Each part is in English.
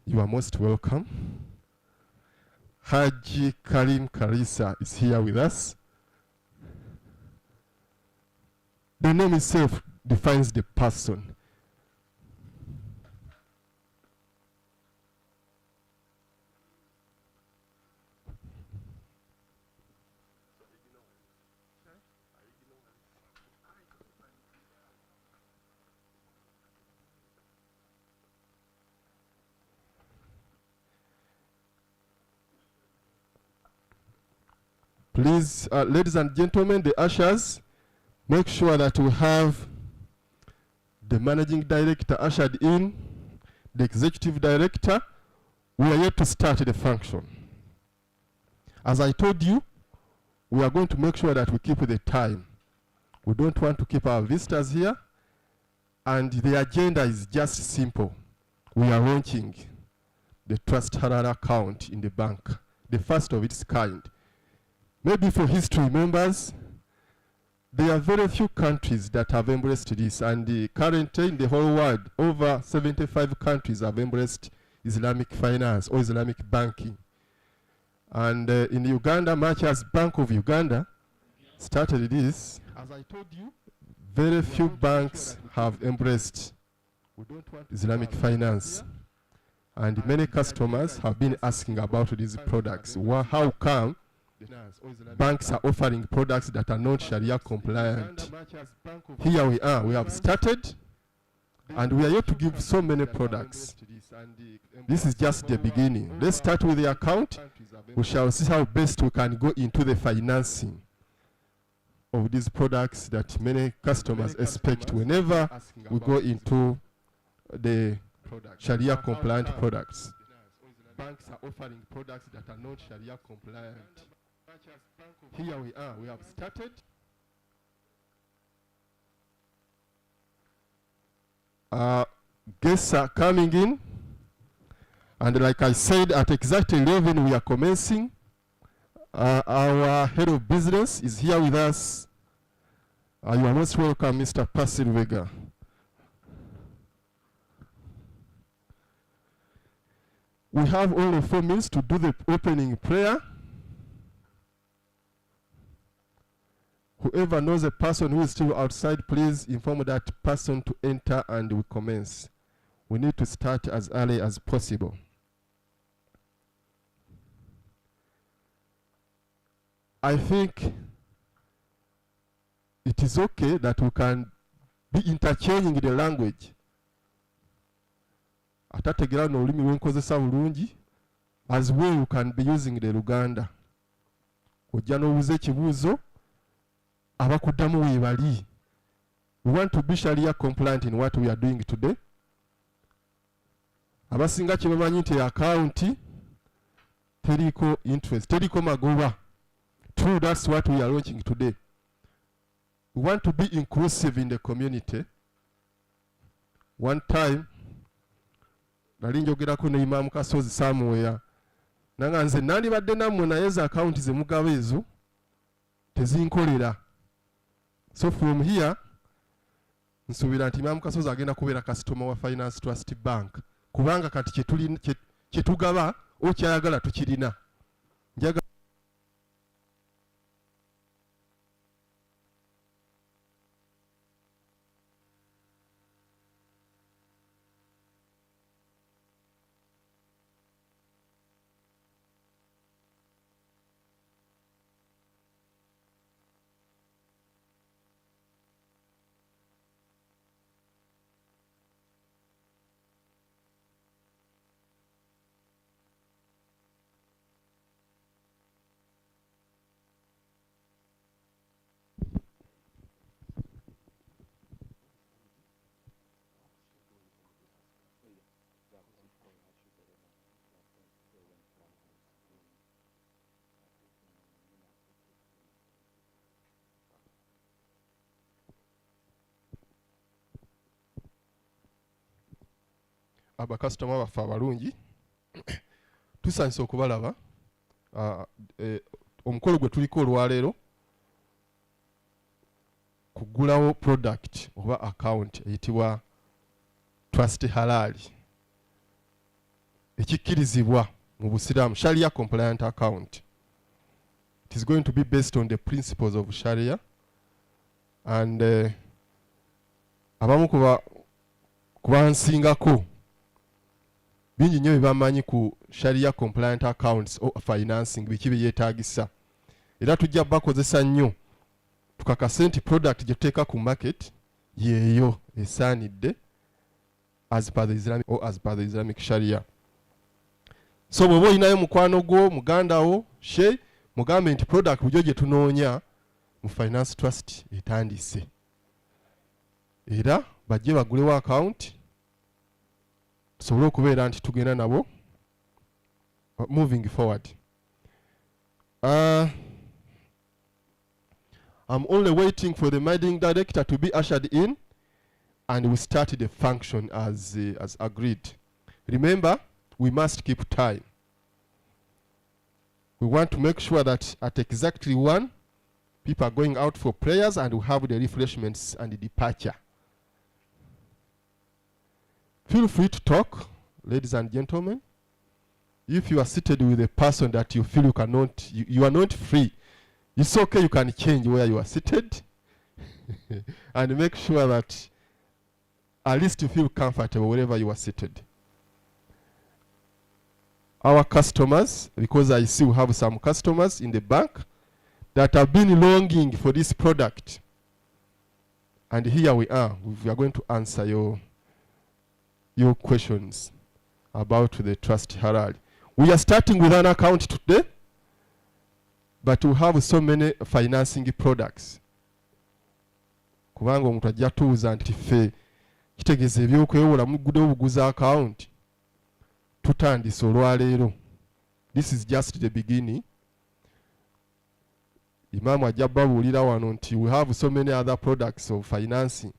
You are most welcome. Haji Karim Karisa is here with us. The name itself defines the person. Please, ladies and gentlemen, the ushers, make sure that we have the managing director ushered in, the executive director. We are yet to start the function. As I told you, we are going to make sure that we keep the time. We don't want to keep our visitors here. And the agenda is just simple. We are launching the Trust Halal account in the bank, the first of its kind. Maybe for history members, there are very few countries that have embraced this, and currently in the whole world, over 75 countries have embraced Islamic finance or Islamic banking. And in Uganda, much as Bank of Uganda started this, as I told you, very few banks have embraced Islamic finance. And many customers have been asking about these products. How come banks are offering products that are not Sharia compliant? Here we are. We have started, and we are yet to give so many products. This is just the beginning. Let's start with the account. We shall see how best we can go into the financing of these products that many customers expect whenever we go into the Sharia compliant products. Banks are offering products that are not Sharia compliant. Here we are. We have started. Guests are coming in. And like I said, at exactly 11 we are commencing. Our head of business is here with us. You are most welcome, Mr. Pasil Vega. We have only 4 minutes to do the opening prayer. Whoever knows a person who is still outside, please inform that person to enter and we commence. We need to start as early as possible. I think it is okay that we can be interchanging the language. Atategera n'olulimi lwenkozesa bulungi, as well you can be using the Luganda. Ojja n'obuuza ekibuuzo, abakuddamu weebali. We want to be Sharia compliant in what we are doing today. Abasinga kye bamanyi nti account teriko interest, teriko magoba. True, that's what we are launching today. We want to be inclusive in the community. One time, nali njogerako ne Imam Kasozi somewhere. Nanga nze nandibadde nammwe naye za account ze mugaba ezo tezinkolera. So from here, nsuubira nti Imam Kasozi agenda kubeera customer wa Finance Trust Bank. Kubanga kati kye tugaba okyayagala tukirina. Abakasitoma baffe abalungi tusanyusa okubalaba. Omukolo gwe tuliko olwaleero kugulawo product oba account eyitibwa Trust Halal. ekikkirizibwa mu Busiraamu, Sharia compliant account. It is going to be based on the principles of Sharia, and abamu kubansingako bingi nnyo byebamanyi ku Sharia compliant accounts or financing, biki byetaagisa, era tujja bakozesa nnyo tukakase nti product gye tuteeka ku market yeeyo esaanidde as per the Islamic or as per the Islamic Sharia. So bw'oba olinayo mukwano gwo muganda wo she mugambe nti product bujjo gye tunoonya mu finance trust etandise, era bajje bagulewo account tusobole okubeera nti tugenda nabo moving forward. I'm only waiting for the managing director to be ushered in, and we start the function as agreed. Remember, we must keep time. We want to make sure that at exactly 1, people are going out for prayers and we have the refreshments and the departure. Feel free to talk, ladies and gentlemen. If you are seated with a person that you feel you are not free, it's okay, you can change where you are seated and make sure that at least you feel comfortable wherever you are seated. Our customers, because I see we have some customers in the bank that have been longing for this product, and here we are going to answer your questions about the Trust Halal. We are starting with an account today, but we have so many financing products. Kubanga omuntu ajja tuuza nti ffe kitegeeza ebyokwewola mugudde obuguza account tutandise olwaleero. This is just the beginning. Imaamu ajja babuulira wano nti we have so many other products of financing.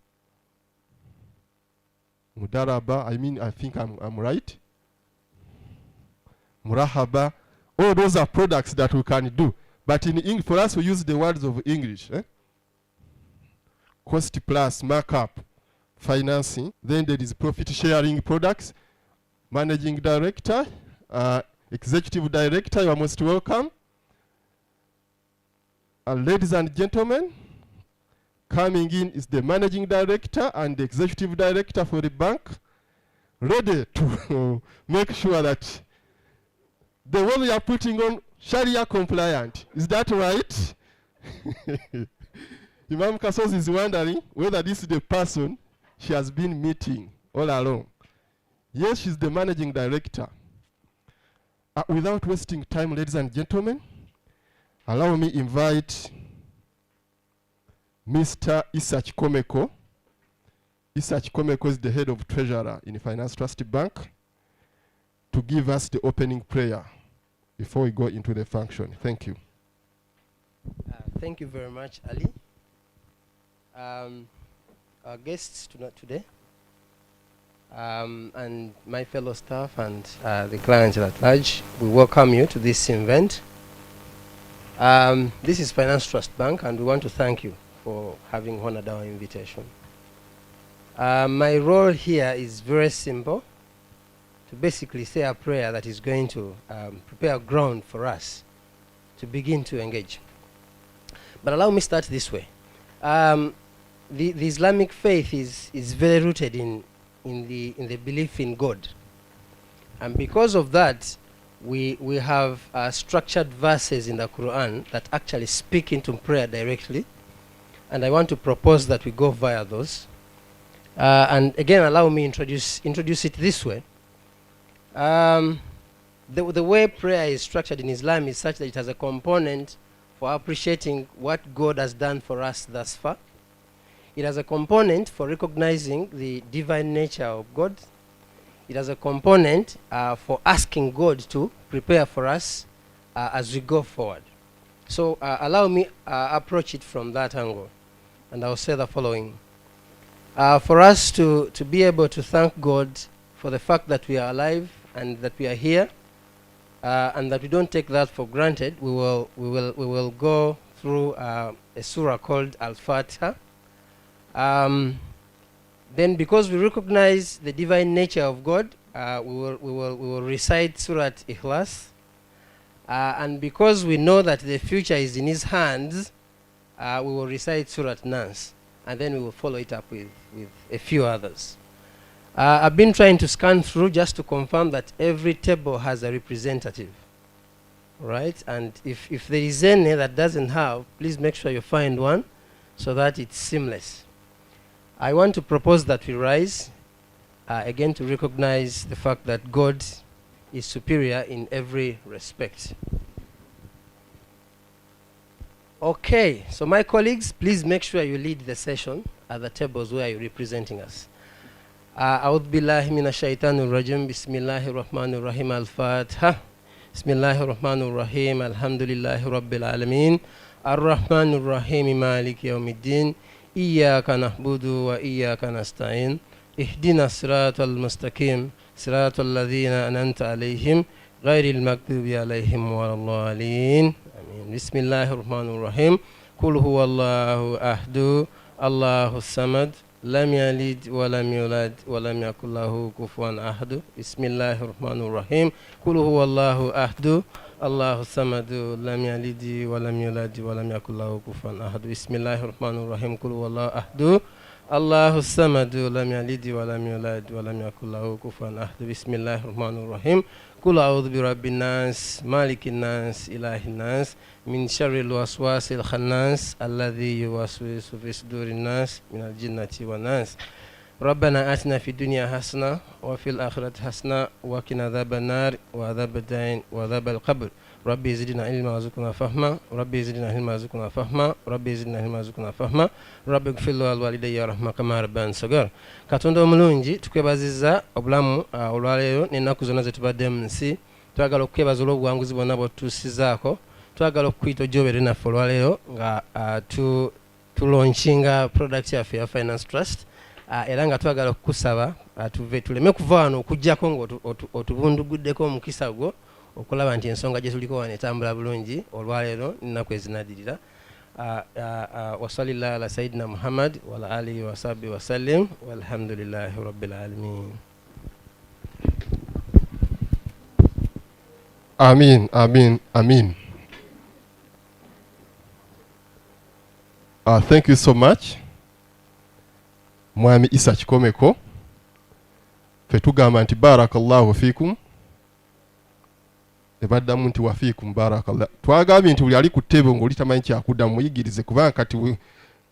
Mudaraba, I think I'm right. Murahaba, all those are products that we can do. But in English, for us, we use the words of English. Cost plus markup, financing. Then there is profit sharing products. Managing director, executive director, you are most welcome. Ladies and gentlemen, coming in is the managing director and the executive director for the bank, ready to make sure that the one we are putting on Sharia compliant. Is that right? Imam Kasos is wondering whether this is the person she has been meeting all along. Yes, she's the managing director. Without wasting time, ladies and gentlemen, allow me invite Mr. Isach Komeko. Isach Komeko is the head of treasurer in Finance Trust Bank, to give us the opening prayer before we go into the function. Thank you. Thank you very much, Ali. Our guests today, and my fellow staff and the clients at large, we welcome you to this event. This is Finance Trust Bank, and we want to thank you for having honored our invitation. My role here is very simple, to basically say a prayer that is going to prepare ground for us to begin to engage. But allow me start this way. The Islamic faith is very rooted in the belief in God. And because of that, we have structured verses in the Quran that actually speak into prayer directly. And I want to propose that we go via those. And again, allow me introduce it this way. The way prayer is structured in Islam is such that it has a component for appreciating what God has done for us thus far. It has a component for recognizing the divine nature of God. It has a component for asking God to prepare for us as we go forward. So allow me approach it from that angle. And I'll say the following. For us to be able to thank God for the fact that we are alive and that we are here, and that we don't take that for granted, we will go through a surah called Al-Fatiha. Then because we recognize the divine nature of God, we will recite Surat Ikhlas. And because we know that the future is in his hands, we will recite Surat Nas. And then we will follow it up with a few others. I've been trying to scan through just to confirm that every table has a representative. Right? And if there is any that doesn't have, please make sure you find one so that it's seamless. I want to propose that we rise again to recognize the fact that God is superior in every respect. Okay, so my colleagues, please make sure you lead the session at the tables where you're representing us. أعوذ بالله من الشيطان الرجيم بسم الله الرحمن الرحيم الفاتحة بسم الله الرحمن الرحيم الحمد لله رب العالمين الرحمن الرحيم مالك يوم الدين إياك نعبد وإياك نستعين اهدنا الصراط المستقيم صراط الذين أنعمت عليهم غير المغضوب عليهم ولا الضالين آمين بسم الله الرحمن الرحيم قل هو الله أحد الله الصمد لم يلد ولم يولد ولم يكن له كفوا أحد بسم الله الرحمن الرحيم قل هو الله أحد الله الصمد لم يلد ولم يولد ولم يكن له كفوا أحد بسم الله الرحمن الرحيم قل هو الله أحد الله الصمد لم يلد ولم يولد ولم يكن له كفوا أحد بسم الله الرحمن الرحيم قل أعوذ برب الناس مالك الناس إله الناس من شر الوسواس الخناس الذي يوسوس في صدور الناس من الجنة والناس ربنا آتنا في الدنيا حسنة وفي الآخرة حسنة وقنا عذاب النار وعذاب الدين وعذاب القبر ربي زدنا علما وارزقنا فهما ربي زدنا علما وارزقنا فهما ربي زدنا علما وارزقنا فهما ربي اغفر لوالدي ورحمة كما ربياني صغيرا katonda omulungi tukwebaziza obulamu olwaleero n'ennaku zonna zetubadde mu nsi twagala okukwebaza olw'obuwanguzi bwonna bwetutuusizaako twagala okukuyita ojjoobere naffe olwaleero nga tulaunchinga product yaffe ya finance trust era nga twagala okukusaba tuleme kuva wano okujjako ng'otubunduguddeko omukisa gwo okulaba nti ensonga gye tuliko wano etambula bulungi olwaleero nnaku ezinaddirira وصلى الله على سيدنا محمد وعلى آله وصحبه وسلم والحمد لله رب العالمين. Amin, amin, amin. Thank you so much. Mwami Isa Kikomeko. Fe tugamba nti barakallahu fikum. Ebaddamu nti wafiikum barakallah. Twagambye nti buli ali ku ttebe ng'oli tamanyi kyakudda muyigirize kubanga kati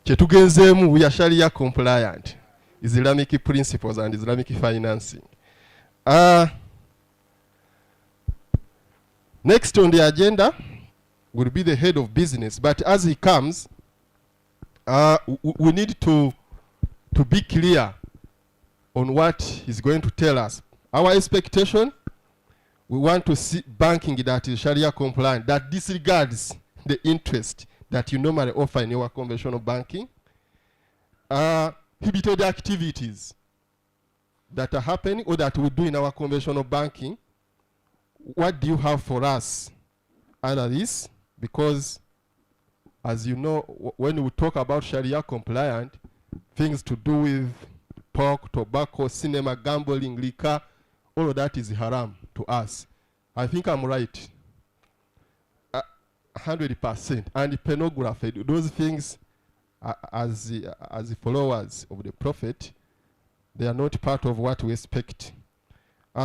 kye tugenzeemu we are Sharia compliant, Islamic principles and Islamic financing. Next on the agenda will be the head of business, but as he comes, we need to be clear on what he's going to tell us. Our expectation, we want to see banking that is Sharia compliant, that disregards the interest that you normally offer in your conventional banking. Prohibited activities that are happening or that we do in our conventional banking. What do you have for us under this? Because as you know, when we talk about Sharia compliant, things to do with pork, tobacco, cinema, gambling, liquor, all of that is haram to us. I think I'm right. 100%. And pornography, those things, as the followers of the Prophet, they are not part of what we expect.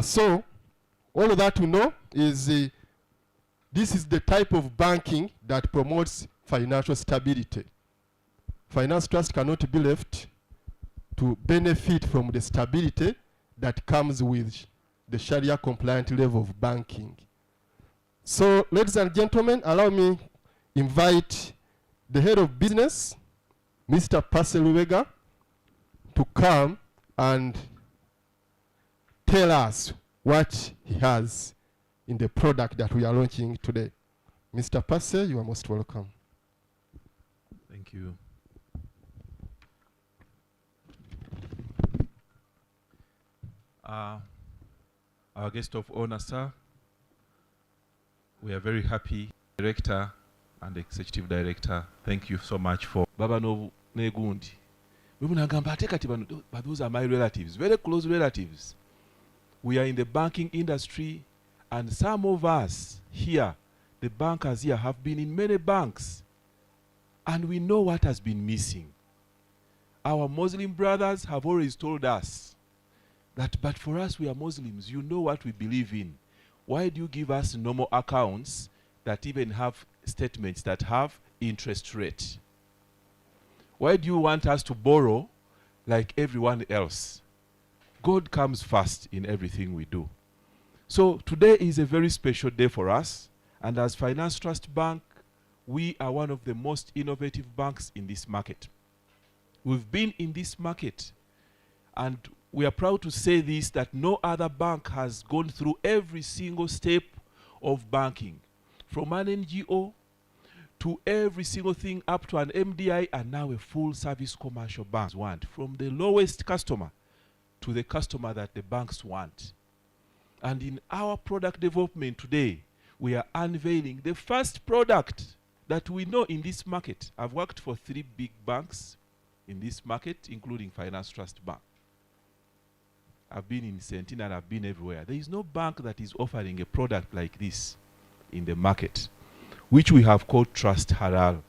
So, all of that we know is this is the type of banking that promotes financial stability. Finance trust cannot be left to benefit from the stability that comes with the Sharia compliant level of banking. So, ladies and gentlemen, allow me invite the head of business, Mr. Paselubega, to come and tell us what he has in the product that we are launching today. Mr. Passe, you are most welcome. Thank you. Our guest of honor, sir, we are very happy. Director and Executive Director, thank you so much for Baba no Negundi. Those are my relatives, very close relatives. We are in the banking industry, and some of us here, the bankers here, have been in many banks, and we know what has been missing. Our Muslim brothers have always told us that, but for us, we are Muslims, you know what we believe in. Why do you give us normal accounts that even have statements that have interest rate? Why do you want us to borrow like everyone else? God comes first in everything we do. So today is a very special day for us, and as Finance Trust Bank, we are one of the most innovative banks in this market. We've been in this market, and we are proud to say this, that no other bank has gone through every single step of banking, from an NGO to every single thing up to an MDI, and now a full service commercial bank want, from the lowest customer to the customer that the banks want. And in our product development today, we are unveiling the first product that we know in this market. I've worked for 3 big banks in this market, including Finance Trust Bank. I've been in Sentinel and I've been everywhere. There is no bank that is offering a product like this in the market, which we have called Trust Halal.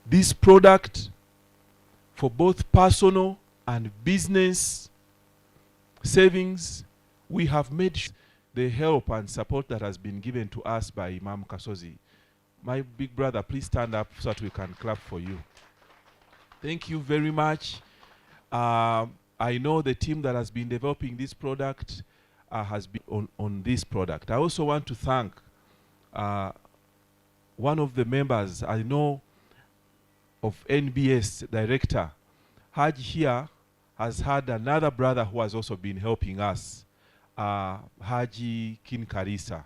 This product, for both personal and business savings, we have made the help and support that has been given to us by Imam Kasozi. My big brother, please stand up so that we can clap for you. Thank you very much. I know the team that has been developing this product has been on this product. I also want to thank one of the members, I know, of NBS director. Haj here has had another brother who has also been helping us, Haji Kinkarisa.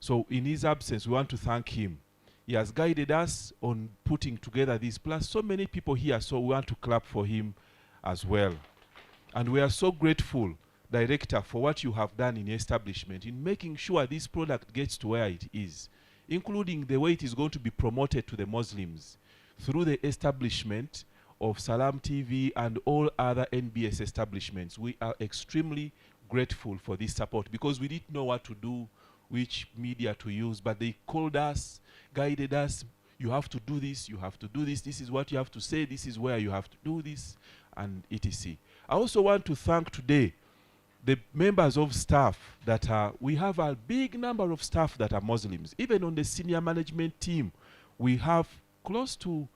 So in his absence, we want to thank him. He has guided us on putting together this, plus so many people here, so we want to clap for him as well. And we are so grateful, Director, for what you have done in establishment in making sure this product gets to where it is, including the way it is going to be promoted to the Muslims through the establishment of Salam TV and all other NBS establishments. We are extremely grateful for this support, because we didn't know what to do, which media to use, but they called us, guided us. You have to do this, you have to do this, this is what you have to say, this is where you have to do this, and etc. I also want to thank today the members of staff that are, we have a big number of staff that are Muslims. Even on the senior management team, we have close to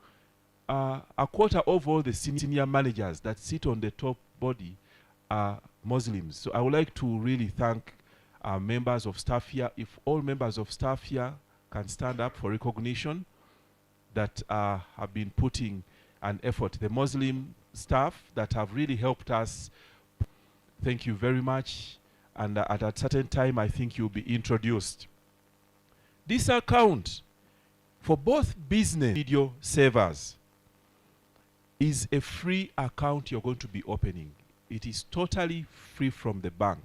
a quarter of all the senior managers that sit on the top body are Muslims. So I would like to really thank members of staff here. If all members of staff here can stand up for recognition that have been putting an effort. The Muslim staff that have really helped us, thank you very much. And at a certain time, I think you'll be introduced. This account for both business video savers is a free account you're going to be opening. It is totally free from the bank.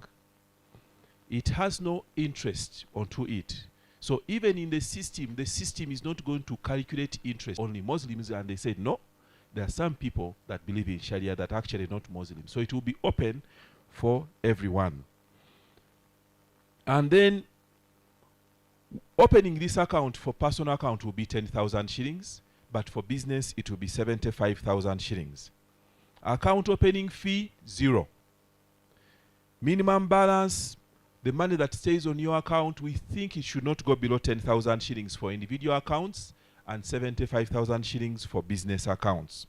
It has no interest onto it. So even in the system is not going to calculate interest only Muslims, and they said no. There are some people that believe in Sharia that are actually not Muslims. So it will be open for everyone. And then opening this account for personal account will be 10,000 shillings, but for business it will be 75,000 shillings. Account opening fee, 0. Minimum balance, the money that stays on your account, we think it should not go below 10,000 shillings for individual accounts and 75,000 shillings for business accounts.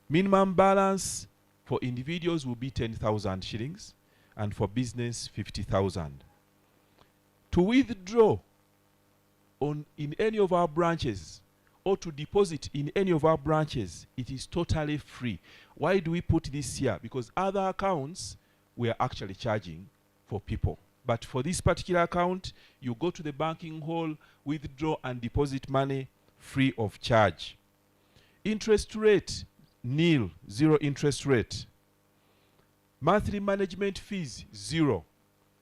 Minimum balance for individuals will be 10,000 shillings and for business 50,000. To withdraw in any of our branches or to deposit in any of our branches, it is totally free. Why do we put this here? Because other accounts we are actually charging for people. But for this particular account, you go to the banking hall, withdraw and deposit money free of charge. Interest rate, nil, 0 interest rate. Monthly management fees, 0.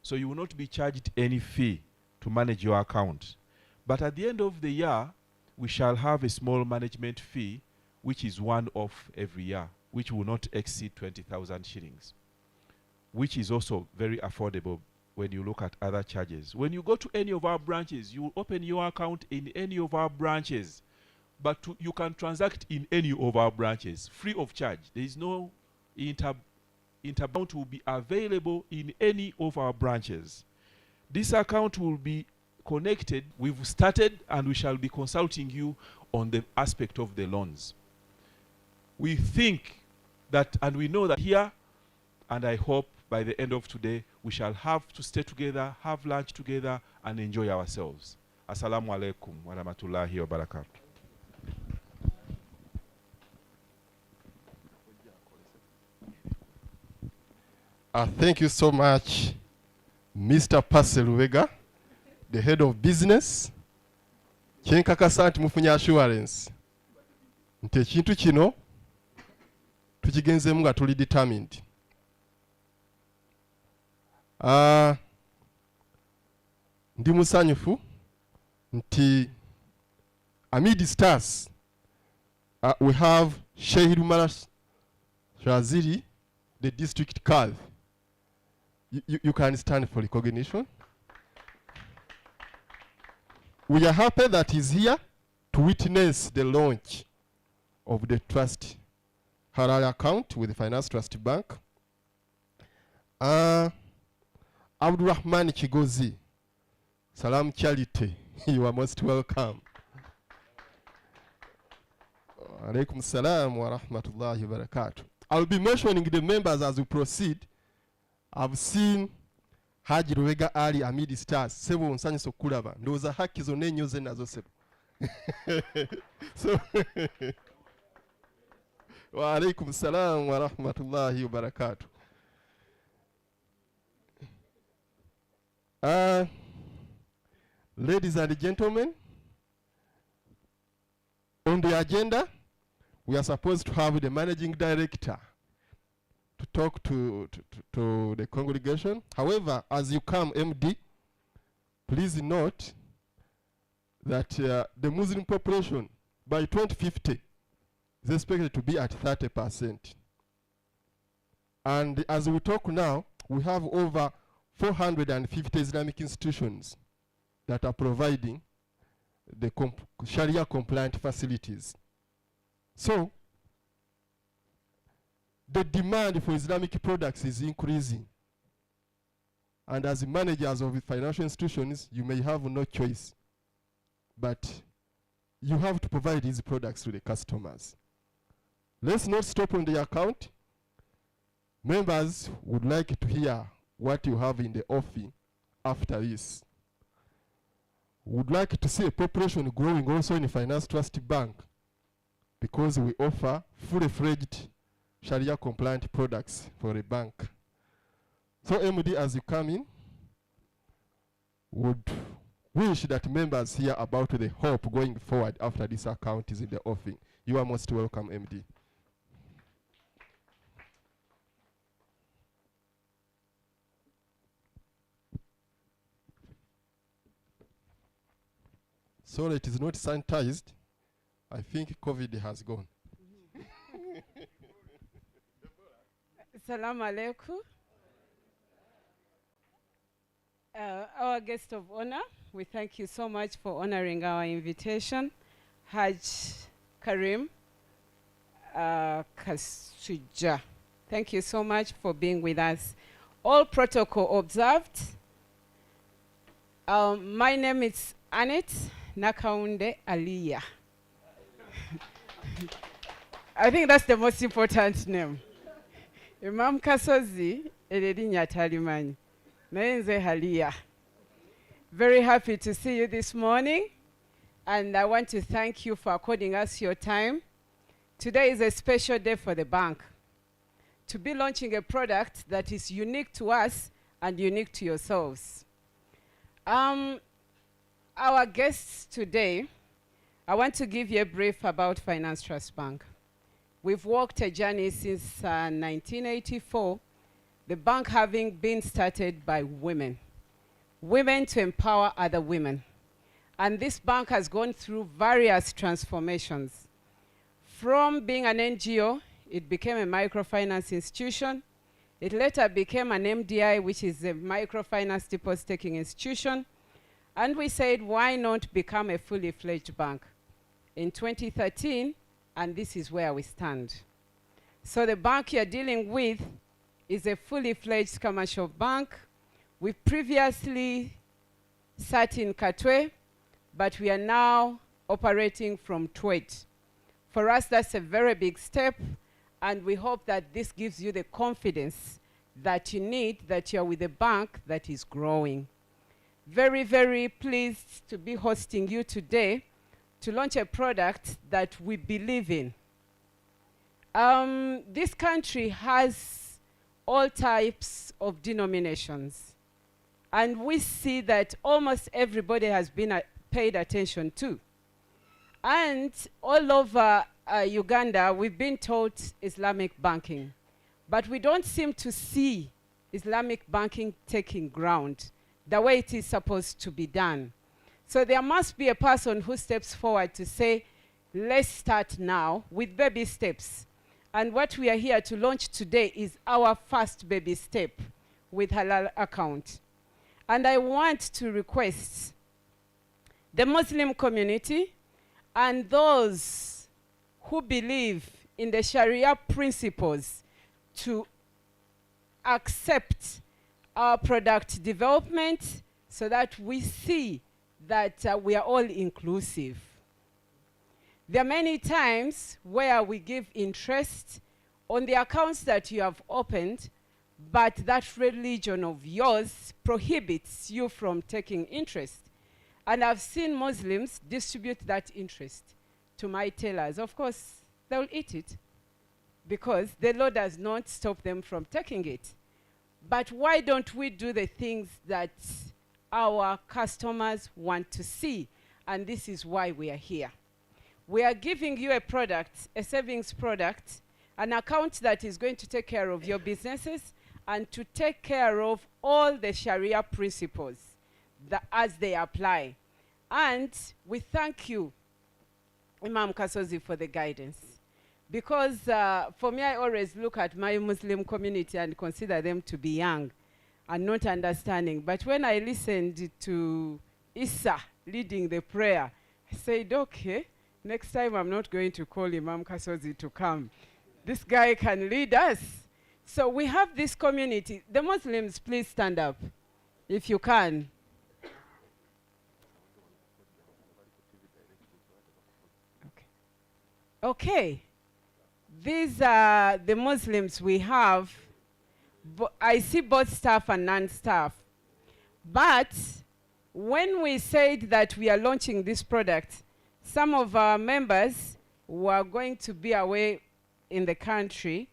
So you will not be charged any fee to manage your account. But at the end of the year, we shall have a small management fee, which is one-off every year, which will not exceed 20,000 shillings. which is also very affordable when you look at other charges. When you go to any of our branches, you open your account in any of our branches, but you can transact in any of our branches free of charge. There is no interbank will be available in any of our branches. This account will be connected. We've started and we shall be consulting you on the aspect of the loans. We think that, and we know that here, and I hope by the end of today, we shall have to stay together, have lunch together, and enjoy ourselves. Assalamu alaikum wa rahmatullahi wa barakatuh. Thank you so much, Mr. Pascal Lubega, the head of business. Kyenkakasa nti mufunye assurance nti ekintu kino tukigenzeemu nga tuli determined. Ndi musanyufu nti amid stars we have Sheikh Umar Shaziri, the district card. You can stand for recognition. We are happy that he's here to witness the launch of the trust Halal account with the Finance Trust Bank. Abdurrahman Chigozi, Salam Charity, you are most welcome. Alaikum salam wa rahmatullahi wa barakatuh. I'll be mentioning the members as we proceed. I've seen Haji Lubega Ali Amid Stars. Sebo nsanye sokulaba. Ndoza haki zone nyoze nazo sebo. So, wa alaikum salam wa rahmatullahi wa barakatuh. Ladies and gentlemen, on the agenda, we are supposed to have the managing director to talk to the congregation. However, as you come, MD, please note that the Muslim population by 2050 is expected to be at 30%. And as we talk now, we have over 450 Islamic institutions that are providing the Sharia compliant facilities. So, the demand for Islamic products is increasing. And as managers of financial institutions, you may have no choice, but you have to provide these products to the customers. Let's not stop on the account. Members would like to hear what you have in the offing after this. Would like to see a population growing also in Finance Trust Bank, because we offer fully fledged Sharia compliant products for a bank. So MD, as you come in, would wish that members hear about the hope going forward after this account is in the offing. You are most welcome, MD. Sorry, it is not sanitized. I think COVID has gone. Assalamu alaikum. Our guest of honor, we thank you so much for honoring our invitation. Haj Karim Kasuja. Thank you so much for being with us. All protocol observed. My name is Annette Nakaunde Aliyah. I think that's the most important name. Imam Kasozi Eledinya Talimani. Naenze Haliyah. Very happy to see you this morning, and I want to thank you for according us your time. Today is a special day for the bank to be launching a product that is unique to us and unique to yourselves. Our guests today, I want to give you a brief about Finance Trust Bank. We've walked a journey since 1984, the bank having been started by women. Women to empower other women. And this bank has gone through various transformations. From being an NGO, it became a microfinance institution. It later became an MDI, which is a microfinance deposit-taking institution. And we said, why not become a fully fledged bank? In 2013, and this is where we stand. So the bank you're dealing with is a fully fledged commercial bank. We previously sat in Katwe, but we are now operating from Twet. For us, that's a very big step, and we hope that this gives you the confidence that you need, that you're with a bank that is growing. Very, very pleased to be hosting you today to launch a product that we believe in. This country has all types of denominations, and we see that almost everybody has been paid attention to. And all over Uganda, we've been taught Islamic banking, but we don't seem to see Islamic banking taking ground the way it is supposed to be done. So there must be a person who steps forward to say, let's start now with baby steps. And what we are here to launch today is our first baby step with Halal account. And I want to request the Muslim community and those who believe in the Sharia principles to accept our product development so that we see that we are all inclusive. There are many times where we give interest on the accounts that you have opened, but that religion of yours prohibits you from taking interest. And I've seen Muslims distribute that interest to my tellers. Of course, they'll eat it because the law does not stop them from taking it. But why don't we do the things that our customers want to see? And this is why we are here. We are giving you a product, a savings product, an account that is going to take care of your businesses and to take care of all the Sharia principles as they apply. And we thank you, Imam Kasozi, for the guidance. Because for me, I always look at my Muslim community and consider them to be young and not understanding. But when I listened to Issa leading the prayer, I said, okay, next time I'm not going to call Imam Kasozi to come. This guy can lead us. So we have this community. The Muslims, please stand up, if you can. Okay. These are the Muslims we have. I see both staff and non-staff. But when we said that we are launching this product, some of our members were going to be away in the country,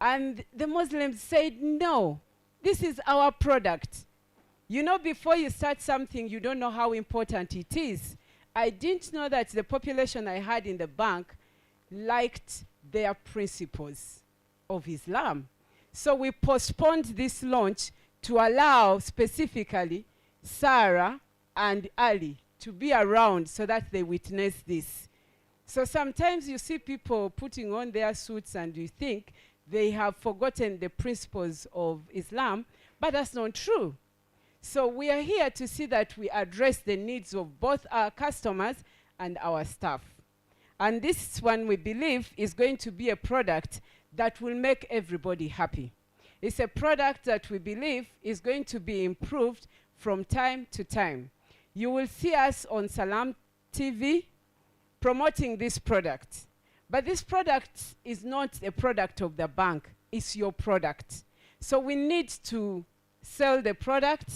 and the Muslims said, no, this is our product. You know, before you start something, you don't know how important it is. I didn't know that the population I had in the bank liked their principles of Islam. So we postponed this launch to allow specifically Sarah and Ali to be around so that they witness this. So sometimes you see people putting on their suits and you think they have forgotten the principles of Islam, but that's not true. So we are here to see that we address the needs of both our customers and our staff. And this one, we believe, is going to be a product that will make everybody happy. It's a product that we believe is going to be improved from time to time. You will see us on Salam TV promoting this product. But this product is not a product of the bank. It's your product. So we need to sell the product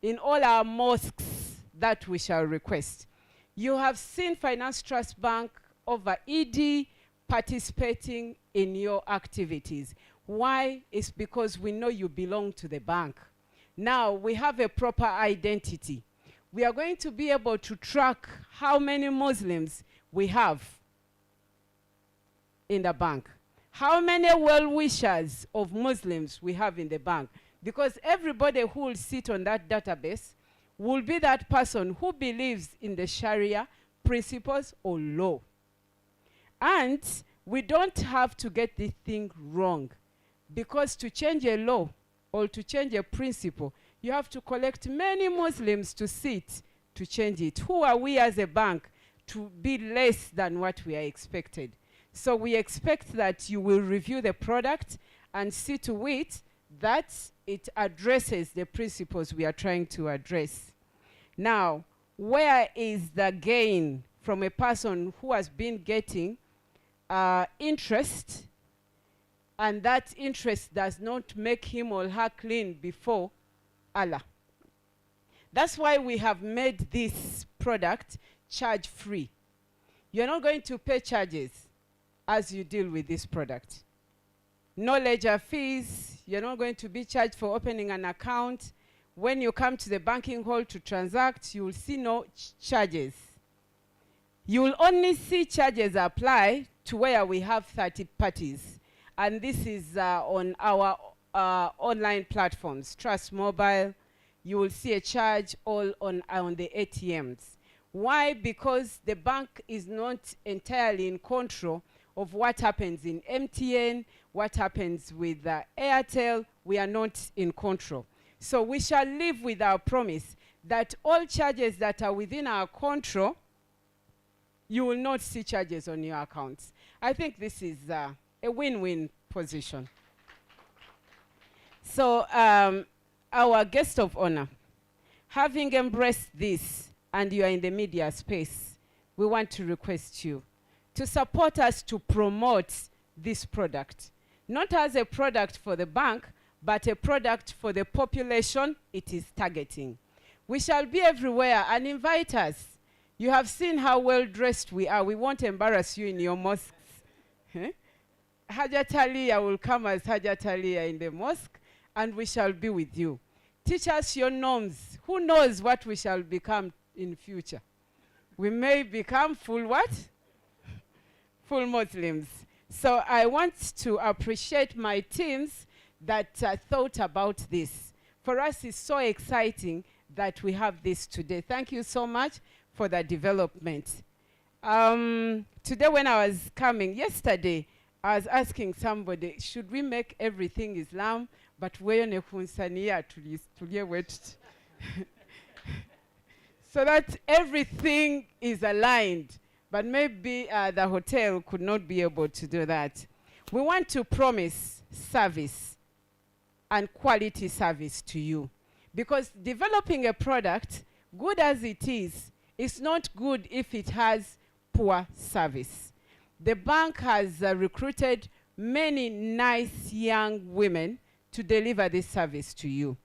in all our mosques that we shall request. You have seen Finance Trust Bank over ED participating in your activities. Why? It's because we know you belong to the bank. Now we have a proper identity. We are going to be able to track how many Muslims we have in the bank, how many well-wishers of Muslims we have in the bank, because everybody who will sit on that database will be that person who believes in the Sharia principles or law. And we don't have to get this thing wrong, Because to change a law or to change a principle, you have to collect many Muslims to sit to change it. Who are we as a bank to be less than what we are expected? So we expect that you will review the product and see to it that it addresses the principles we are trying to address. Now, where is the gain from a person who has been getting interest, and that interest does not make him or her clean before Allah? That's why we have made this product charge-free. You're not going to pay charges as you deal with this product. No ledger fees. You're not going to be charged for opening an account. When you come to the banking hall to transact, you will see no charges. You will only see charges apply to where we have 30 parties. And this is on our online platforms, Trust Mobile. You will see a charge all on the ATMs. Why? Because the bank is not entirely in control of what happens in MTN, what happens with Airtel. We are not in control. So we shall live with our promise that all charges that are within our control, you will not see charges on your accounts. I think this is a win-win position. So our guest of honor, having embraced this, and you are in the media space, we want to request you to support us to promote this product, not as a product for the bank, but a product for the population it is targeting. We shall be everywhere, and invite us. You have seen how well dressed we are. We won't embarrass you in your mosques. Hajat Aliyah will come as Hajat Aliyah in the mosque, and we shall be with you. Teach us your norms. Who knows what we shall become in future? We may become full what? Full Muslims. So I want to appreciate my teams that thought about this. For us, it's so exciting that we have this today. Thank you so much for the development. Today when I was coming, yesterday, I was asking somebody, should we make everything Islam? But where nekunsania tulie wet. So that everything is aligned. But maybe the hotel could not be able to do that. We want to promise service and quality service to you. Because developing a product, good as it is not good if it has poor service. The bank has recruited many nice young women to deliver this service to you.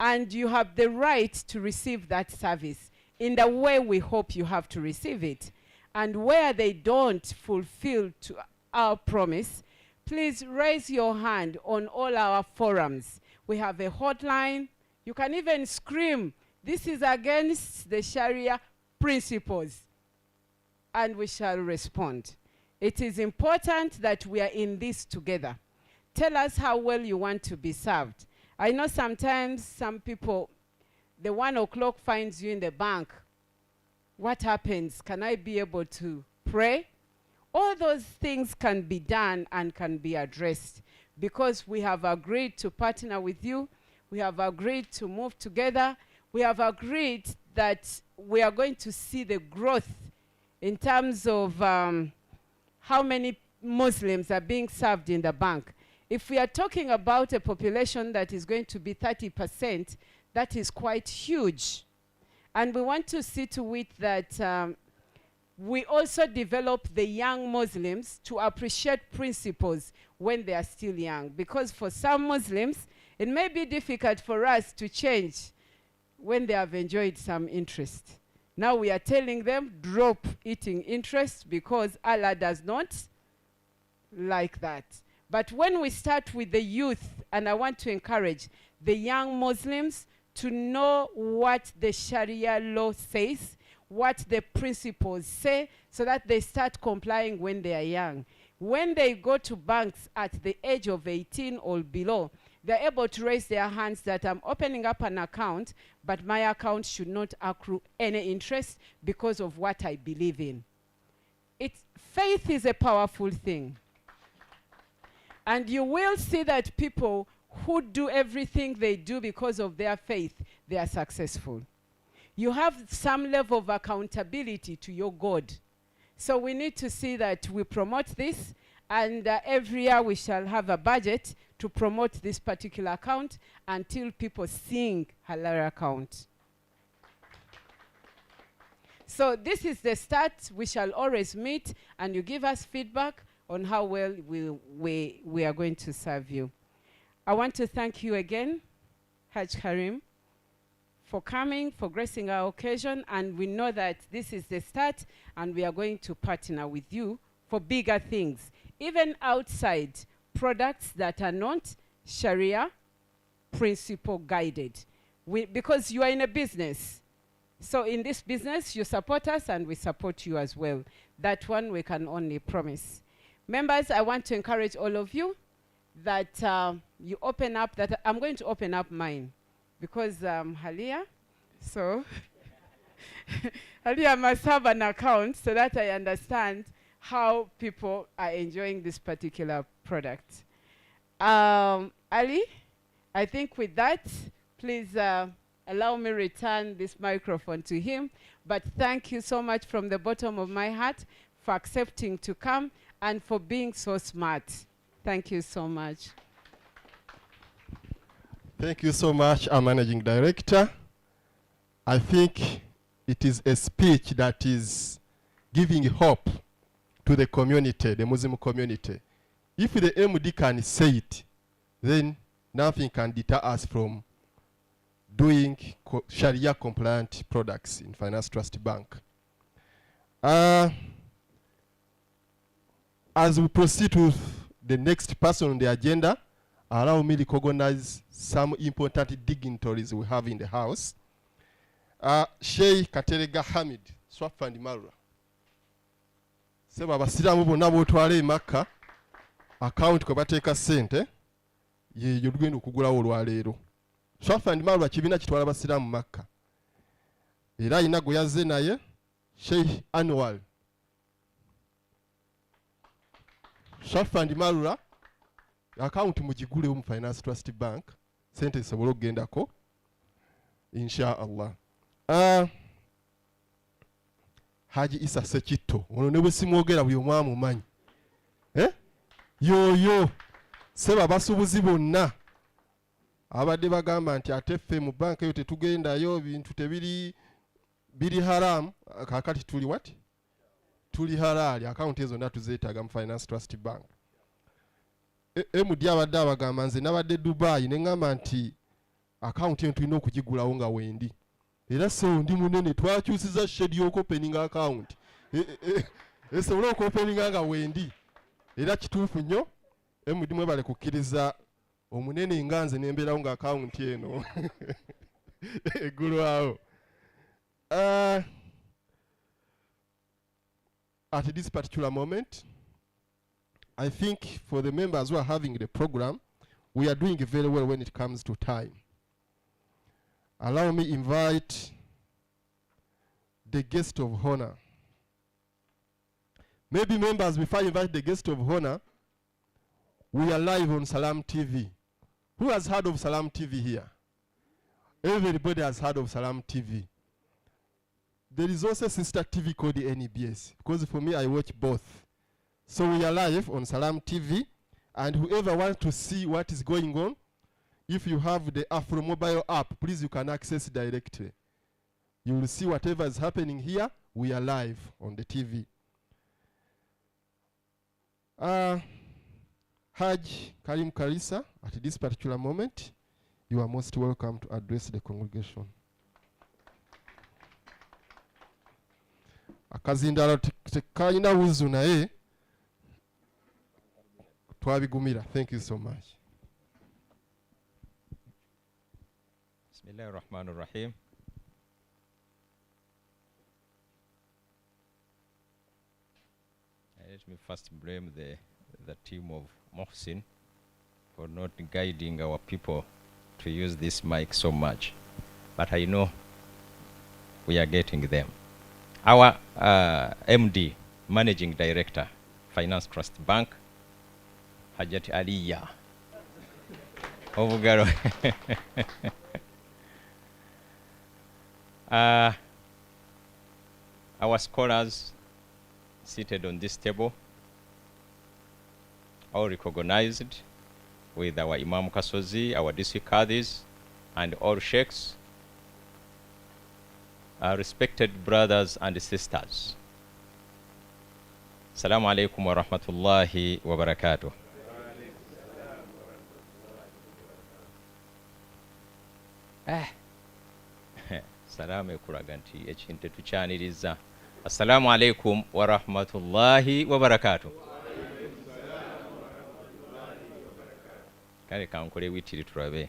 And you have the right to receive that service in the way we hope you have to receive it. And where they don't fulfill to our promise, please raise your hand on all our forums. We have a hotline. You can even scream, this is against the Sharia principles, and we shall respond. It is important that we are in this together. Tell us how well you want to be served. I know sometimes some people, the 1 o'clock finds you in the bank. What happens? Can I be able to pray? All those things can be done and can be addressed because we have agreed to partner with you. We have agreed to move together. We have agreed that we are going to see the growth in terms of how many Muslims are being served in the bank. If we are talking about a population that is going to be 30%, that is quite huge. And we want to see to it that we also develop the young Muslims to appreciate principles when they are still young. Because for some Muslims, it may be difficult for us to change when they have enjoyed some interest. Now we are telling them, drop eating interest because Allah does not like that. But when we start with the youth, and I want to encourage the young Muslims to know what the Sharia law says, what the principles say, so that they start complying when they are young. When they go to banks at the age of 18 or below, they're able to raise their hands that I'm opening up an account, but my account should not accrue any interest because of what I believe in. Faith is a powerful thing. And you will see that people who do everything they do because of their faith, they are successful. You have some level of accountability to your God. So we need to see that we promote this, and every year we shall have a budget to promote this particular account until people sing Halal account. So this is the start. We shall always meet, and you give us feedback on how well we are going to serve you. I want to thank you again, Haj Karim, for coming, for gracing our occasion, and we know that this is the start, and we are going to partner with you for bigger things, even outside products that are not Sharia principle guided. Because you are in a business. So in this business, you support us and we support you as well. That one we can only promise. Members, I want to encourage all of you that you open up, that I'm going to open up mine because Halia, so Halia must have an account so that I understand how people are enjoying this particular product. Ali, I think with that, please allow me return this microphone to him. But thank you so much from the bottom of my heart for accepting to come and for being so smart. Thank you so much. Thank you so much, our Managing Director. I think it is a speech that is giving hope to the community, the Muslim community. If the MD can say it, then nothing can deter us from doing Sharia compliant products in Finance Trust Bank. As we proceed to the next person on the agenda, allow me to recognize some important dignitaries we have in the house. Sheikh Katerega Hamid, Swafand Marura. Seba abasiramu bonna botwala e Makka, account kwe bateeka ssente, ye yogenda okugulawo olwaleero. Swafand Marura kibiina kitwala abasiraamu Makka. Era alina gwe yazze naye, Sheikh Anwar. Swafand Marura, account mugigulewo mu Finance Trust Bank, sente zisobole okugendako, insha Allah. Haji Isa Sekitto, ono ne bwe simwogera buli omu amumanyi. Yoyo, seba abasuubuzi bonna abadde bagamba nti ate ffe mu banka eyo tetugendayo, bintu tebiri haramu, kakati tuli what? Tuli halali, akawunti ezo zonna tuzeetaaga mu Finance Trust Bank. MD abadde abagamba nze nabadde Dubai ne ngamba nti akawunti eyo tulina okugigulawo nga wendi. Era so ndi munene twakyusiza schedule opening account. Esobola okuopeninga nga wendi. Era kituufu nnyo, MD mwebale kukkiriza omunene nga nze nembeerawo nga account eno eggulwawo. At this particular moment, I think for the members who are having the program, we are doing very well when it comes to time. Allow me invite the guest of honor. Maybe members, before I invite the guest of honor, we are live on Salam TV. Who has heard of Salam TV here? Everybody has heard of Salam TV. There is also a sister TV called the NEBS, because for me, I watch both. So we are live on Salam TV, and whoever wants to see what is going on, if you have the Afro mobile app, please you can access directly. You will see whatever is happening here. We are live on the TV. Haj Karim Karisa, at this particular moment, you are most welcome to address the congregation. Akazindalo tekayina wuzu naye twabigumira. Thank you so much. Bismillahirrahmanirrahim. Let me first blame the team of Mohsin for not guiding our people to use this mic so much. But I know we are getting them. Our MD, Managing Director, Finance Trust Bank, Hajjat Aliyah of Garo. Our scholars seated on this table, all recognized with our Imam Kasozi, our district Qadis, and all sheikhs, respected brothers and sisters. Assalamu alaikum wa rahmatullahi wa barakatuh. Salame kuraganti echinte tuchaniriza. Assalamu alaikum wa rahmatullahi wa barakatuh. Kale kankole witiri turabe.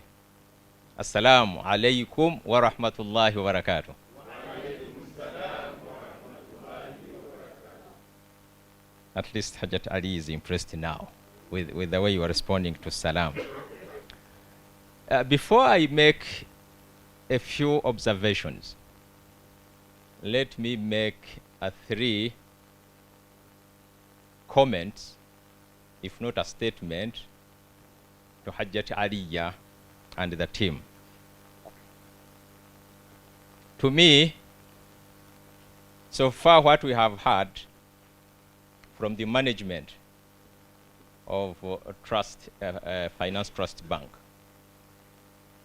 Assalamu alaikum wa rahmatullahi wa barakatuh. At least Hajjat Ali is impressed now with the way you are responding to salam. Before I make a few observations, let me make 3 comments, if not a statement, to Hajjat Aliyah and the team. To me, so far what we have heard from the management of Finance Trust Bank,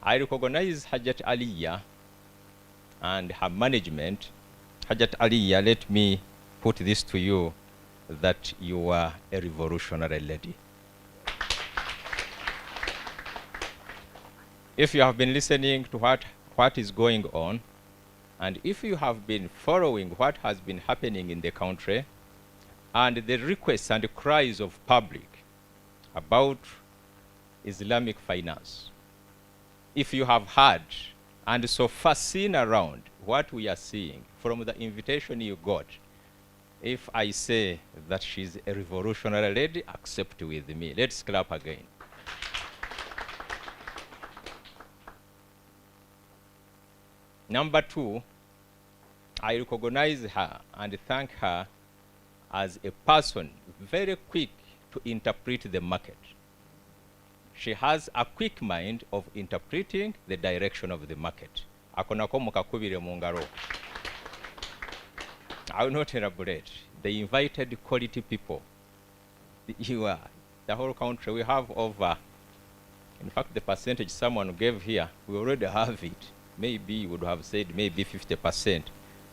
I recognize Hajjat Aliyah and her management. Hajjat Aliyah, let me put this to you, that you are a revolutionary lady. If you have been listening to what is going on, and if you have been following what has been happening in the country, and the requests and the cries of public about Islamic finance, if you have heard and so far seen around what we are seeing from the invitation you got, if I say that she's a revolutionary lady, accept with me. Let's clap again. Number 2, I recognize her and thank her as a person very quick to interpret the market. She has a quick mind of interpreting the direction of the market. Akonako mukakubire mungaro. I will not elaborate. They invited quality people. The whole country, we have over, in fact, the percentage someone gave here, we already have it. Maybe you would have said maybe 50%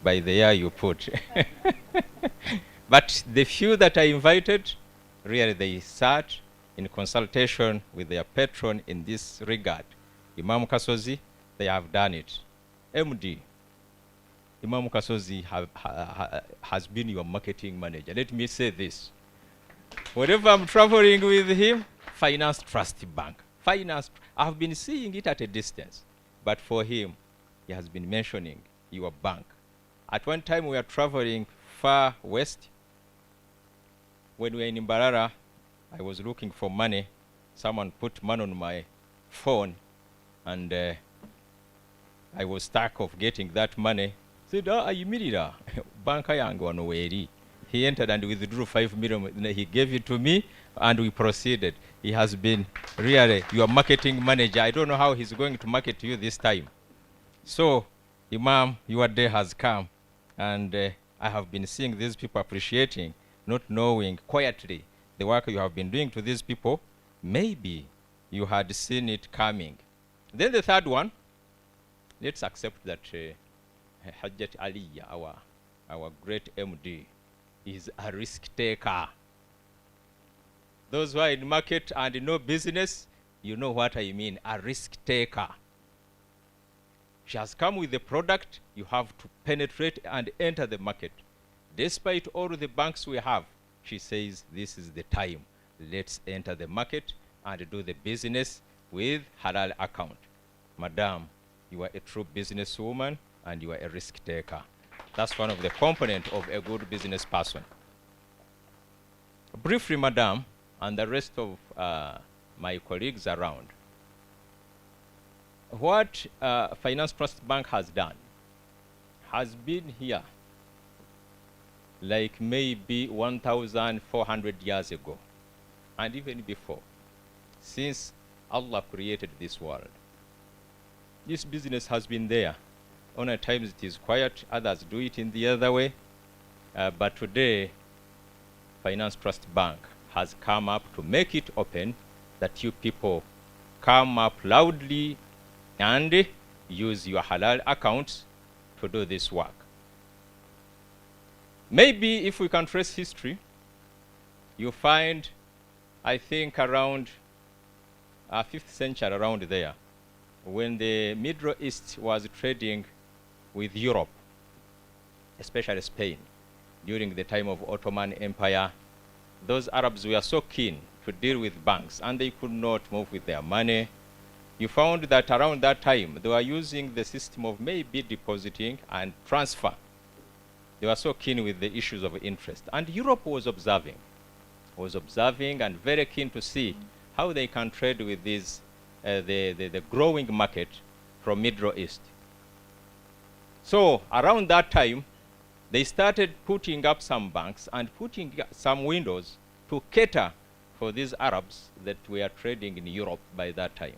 by the year you put. But the few that I invited, really they sat in consultation with their patron in this regard. Imam Kasozi, they have done it. MD, Imam Kasozi has been your marketing manager. Let me say this. Whenever I'm traveling with him, Finance Trust Bank. I've been seeing it at a distance. But for him, he has been mentioning your bank. At one time, we were traveling far west. When we were in Mbarara, I was looking for money. Someone put money on my phone, and I was stuck of getting that money. Said, immediately, banka yangu wanoweri. He entered and withdrew 5 million. He gave it to me, and we proceeded. He has been really your marketing manager. I don't know how he's going to market to you this time. So, Imam, your day has come, and I have been seeing these people appreciating, not knowing quietly the work you have been doing to these people. Maybe you had seen it coming. Then the third one, let's accept that Hajjat Aliyah, our great MD, is a risk taker. Those who are in market and know business, you know what I mean, a risk taker. She has come with the product, you have to penetrate and enter the market. Despite all the banks we have, she says, this is the time. Let's enter the market and do the business with halal account. Madam, you are a true businesswoman and you are a risk taker. That's one of the components of a good business person. Briefly, Madam, and the rest of my colleagues around, what Finance Trust Bank has done has been here like maybe 1,400 years ago. and even before, since Allah created this world. This business has been there. At times it is quiet, others do it in the other way. But today, Finance Trust Bank has come up to make it open that you people come up loudly and use your halal accounts to do this work. Maybe if we can trace history, you find, I think, around 5th century, around there, when the Middle East was trading with Europe, especially Spain, during the time of Ottoman Empire, those Arabs were so keen to deal with banks, and they could not move with their money. You found that around that time, they were using the system of maybe depositing and transfer. They were so keen with the issues of interest. And Europe was observing and very keen to see how they can trade with this, the growing market from Middle East. So around that time, they started putting up some banks and putting some windows to cater for these Arabs that were trading in Europe by that time.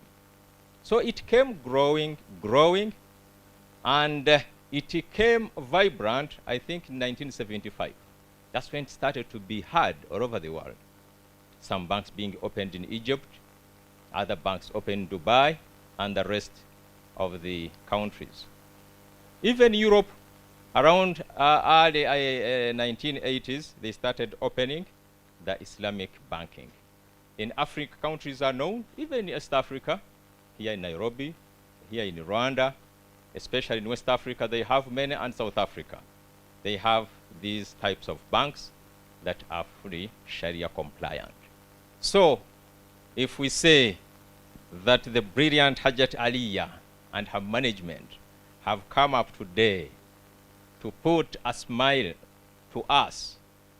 So it came growing, and it came vibrant, I think, in 1975. That's when it started to be heard all over the world. Some banks being opened in Egypt, other banks opened in Dubai, and the rest of the countries. Even Europe, around early 1980s, they started opening the Islamic banking. In Africa, countries are known, even in East Africa, here in Nairobi, here in Rwanda, especially in West Africa, they have many, and South Africa. They have these types of banks that are fully Sharia compliant. So, if we say that the brilliant Hajat Aliyah and her management have come up today to put a smile to us,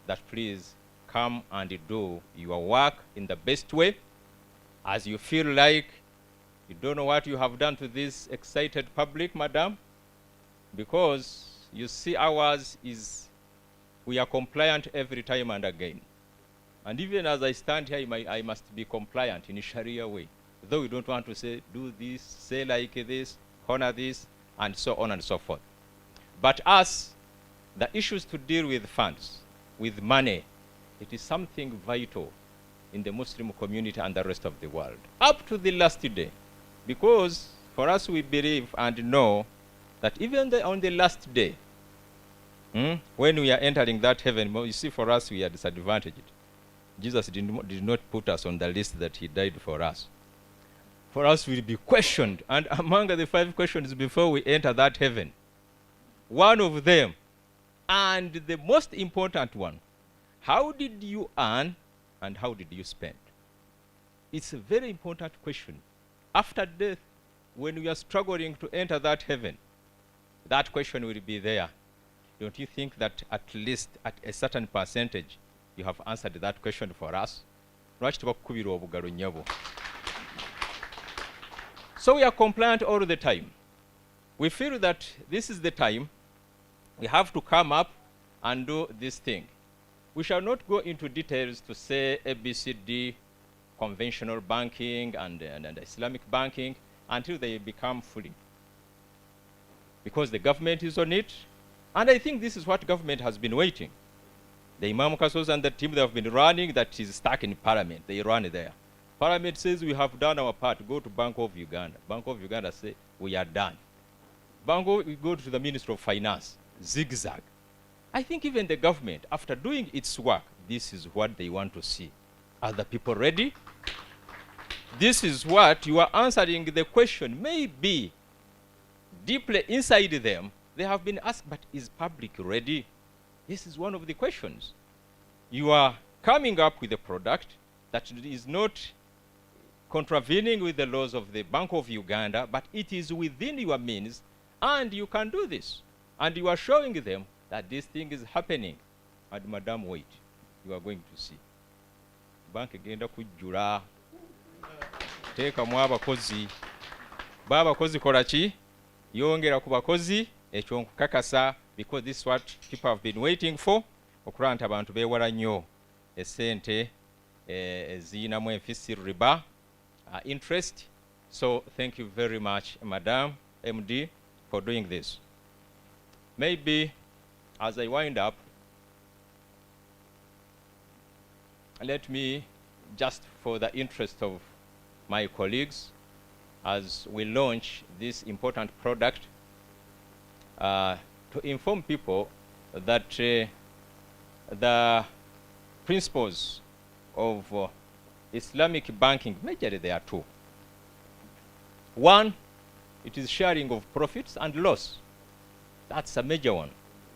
that please come and do your work in the best way, as you feel like you don't know what you have done to this excited public, madam, because you see ours is, we are compliant every time and again. And even as I stand here, I must be compliant in a Sharia way. Though we don't want to say, do this, say like this, honor this, and so on and so forth. But us, the issues to deal with funds, with money, it is something vital in the Muslim community and the rest of the world. Up to the last day. Because for us, we believe and know that even on the last day, when we are entering that heaven, you see, for us, we are disadvantaged. Jesus did not put us on the list that he died for us. For us, we'll be questioned. And among the 5 questions before we enter that heaven, one of them, and the most important one, how did you earn and how did you spend? It's a very important question. After death, when we are struggling to enter that heaven, that question will be there. Don't you think that at least at a certain percentage, you have answered that question for us? So we are compliant all the time. We feel that this is the time we have to come up and do this thing. We shall not go into details to say ABCD, conventional banking and Islamic banking, until they become fully. Because the government is on it, and I think this is what government has been waiting. The Imam Kasos and the team they have been running, that is stuck in Parliament, they run there. Parliament says we have done our part, go to Bank of Uganda. Bank of Uganda say we are done. We go to the Ministry of Finance, zigzag. I think even the government, after doing its work, this is what they want to see. Are the people ready? This is what you are answering the question. Maybe deeply inside them, they have been asked, but is public ready? This is one of the questions. You are coming up with a product that is not contravening with the laws of the Bank of Uganda, but it is within your means, and you can do this. And you are showing them that this thing is happening. And madam, wait, you are going to see. Bank agenda kujjula. Teka mu abakozi. Babakozi kola ki? Yongera ku bakozi ekyo nkukakasa, because this is what people have been waiting for. Okulaba nti abantu beewala nnyo essente ziyinamu enfisi riba interest. So thank you very much, Madam MD, for doing this. Maybe as I wind up, let me, just for the interest of my colleagues, as we launch this important product, to inform people that the principles of Islamic banking, majorly there are two. One, it is sharing of profits and loss. That's a major one.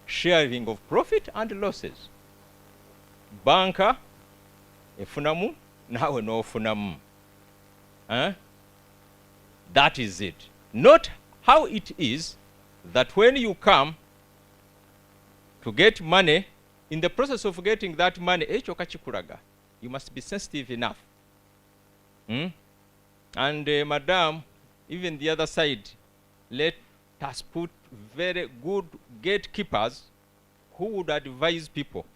Sharing of profit and losses. Banker, efunamu, nawe no funamu. That is it. Not how it is that when you come to get money, in the process of getting that money, you must be sensitive enough. And Madam, even the other side, let us put very good gatekeepers who would advise people.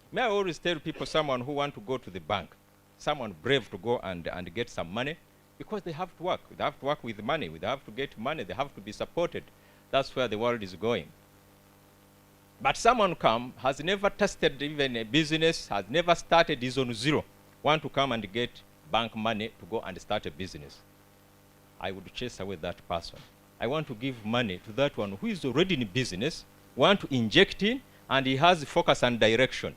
May I always tell people, someone who want to go to the bank, someone brave to go and get some money, because they have to work. They have to work with money. They have to get money. They have to be supported. That's where the world is going. But someone come, has never tested even a business, has never started, is on zero, want to come and get bank money to go and start a business. I would chase away that person. I want to give money to that one who is already in business, want to inject in, and he has focus and direction.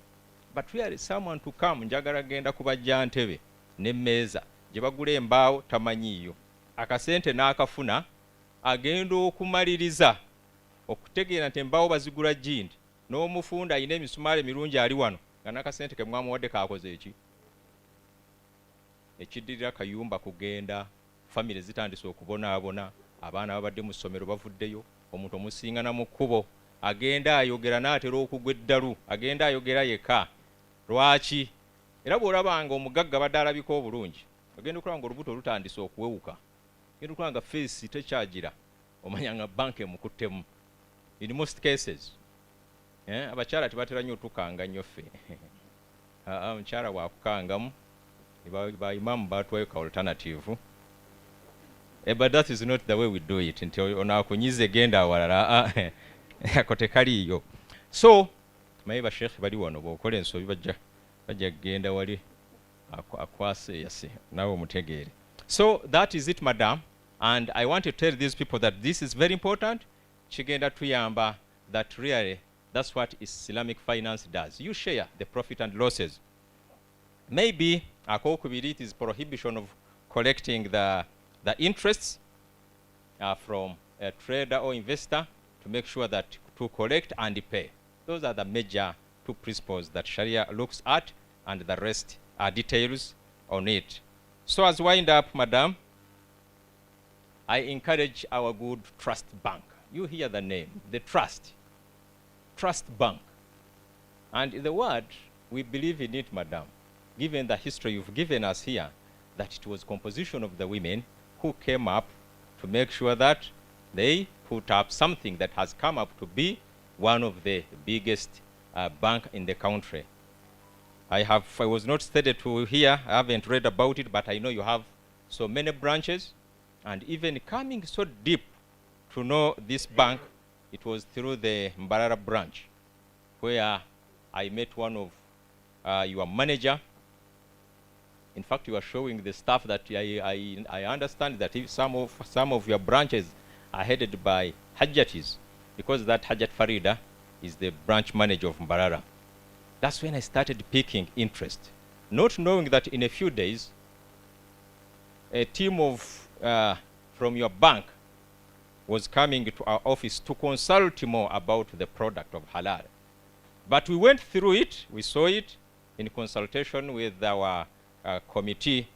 But really, someone to come, njagala genda kubajja ntebe, n'emmeeza, gye bagula embaawo tamanyiiyo, akasente n'akafuna, agenda okumaliriza okutegeera nti embaawo bazigula gindi, n'omufunda ayina emisumaali emirungi ali wano, nga n'akasente ke mwamuwadde kaakoze eki? Ekiddirira kayumba kugenda, famire zitandise okubonaabona, abaana babadde mu ssomero bavuddeyo, omuntu omusinga na mu kkubo, agenda ayogera n'atera okugwa eddalu, agenda ayogera yekka. Lwaki? Era bw'olabanga omugagga badde alabika obulungi, ogenda okulaba nga olubuto lutandise okuwewuka, ogenda okulaba nga feesi tekyagira, omanya nga banka emukuttemu. In most cases, abakyala tebatera nnyo otukanga nnyo ffe. Omukyala bwakukangamu, ba imamu batwayo ka alternative. But that is not the way we do it. Nti onaakunyiza egenda awalala, ako tekaliiyo. So, maye bashekhe bali wano bw'okola ensobi bajja kgenda wali akwase yase nawe omutegeere. So that is it, Madam, and I want to tell these people that this is very important. Kigenda tuyamba that really that's what Islamic finance does. You share the profit and losses. Maybe akokubiri, it is prohibition of collecting the interests from a trader or investor, to make sure that to collect and pay. Those are the major two principles that Sharia looks at, and the rest are details on it. So as wind up, Madam, I encourage our good Trust Bank. You hear the name, the Trust Bank. And in the word, we believe in it, Madam, given the history you've given us here, that it was composition of the women who came up to make sure that they put up something that has come up to be one of the biggest bank in the country. I was not stated to here, I haven't read about it, but I know you have so many branches, and even coming so deep to know this bank, it was through the Mbarara branch, where I met one of your manager. In fact, you are showing the staff that I understand that if some of your branches are headed by Hajjatis, because that Hajjat Farida is the branch manager of Mbarara. That's when I started picking interest, not knowing that in a few days, a team of from your bank was coming to our office to consult more about the product of Halal. But we went through it, we saw it in consultation with our committee,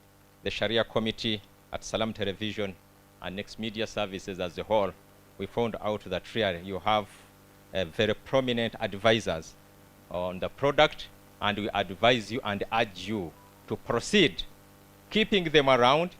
the Sharia committee at Salam Television and Next Media Services as a whole. We found out that really you have very prominent advisors on the product, and we advise you and urge you to proceed, keeping them around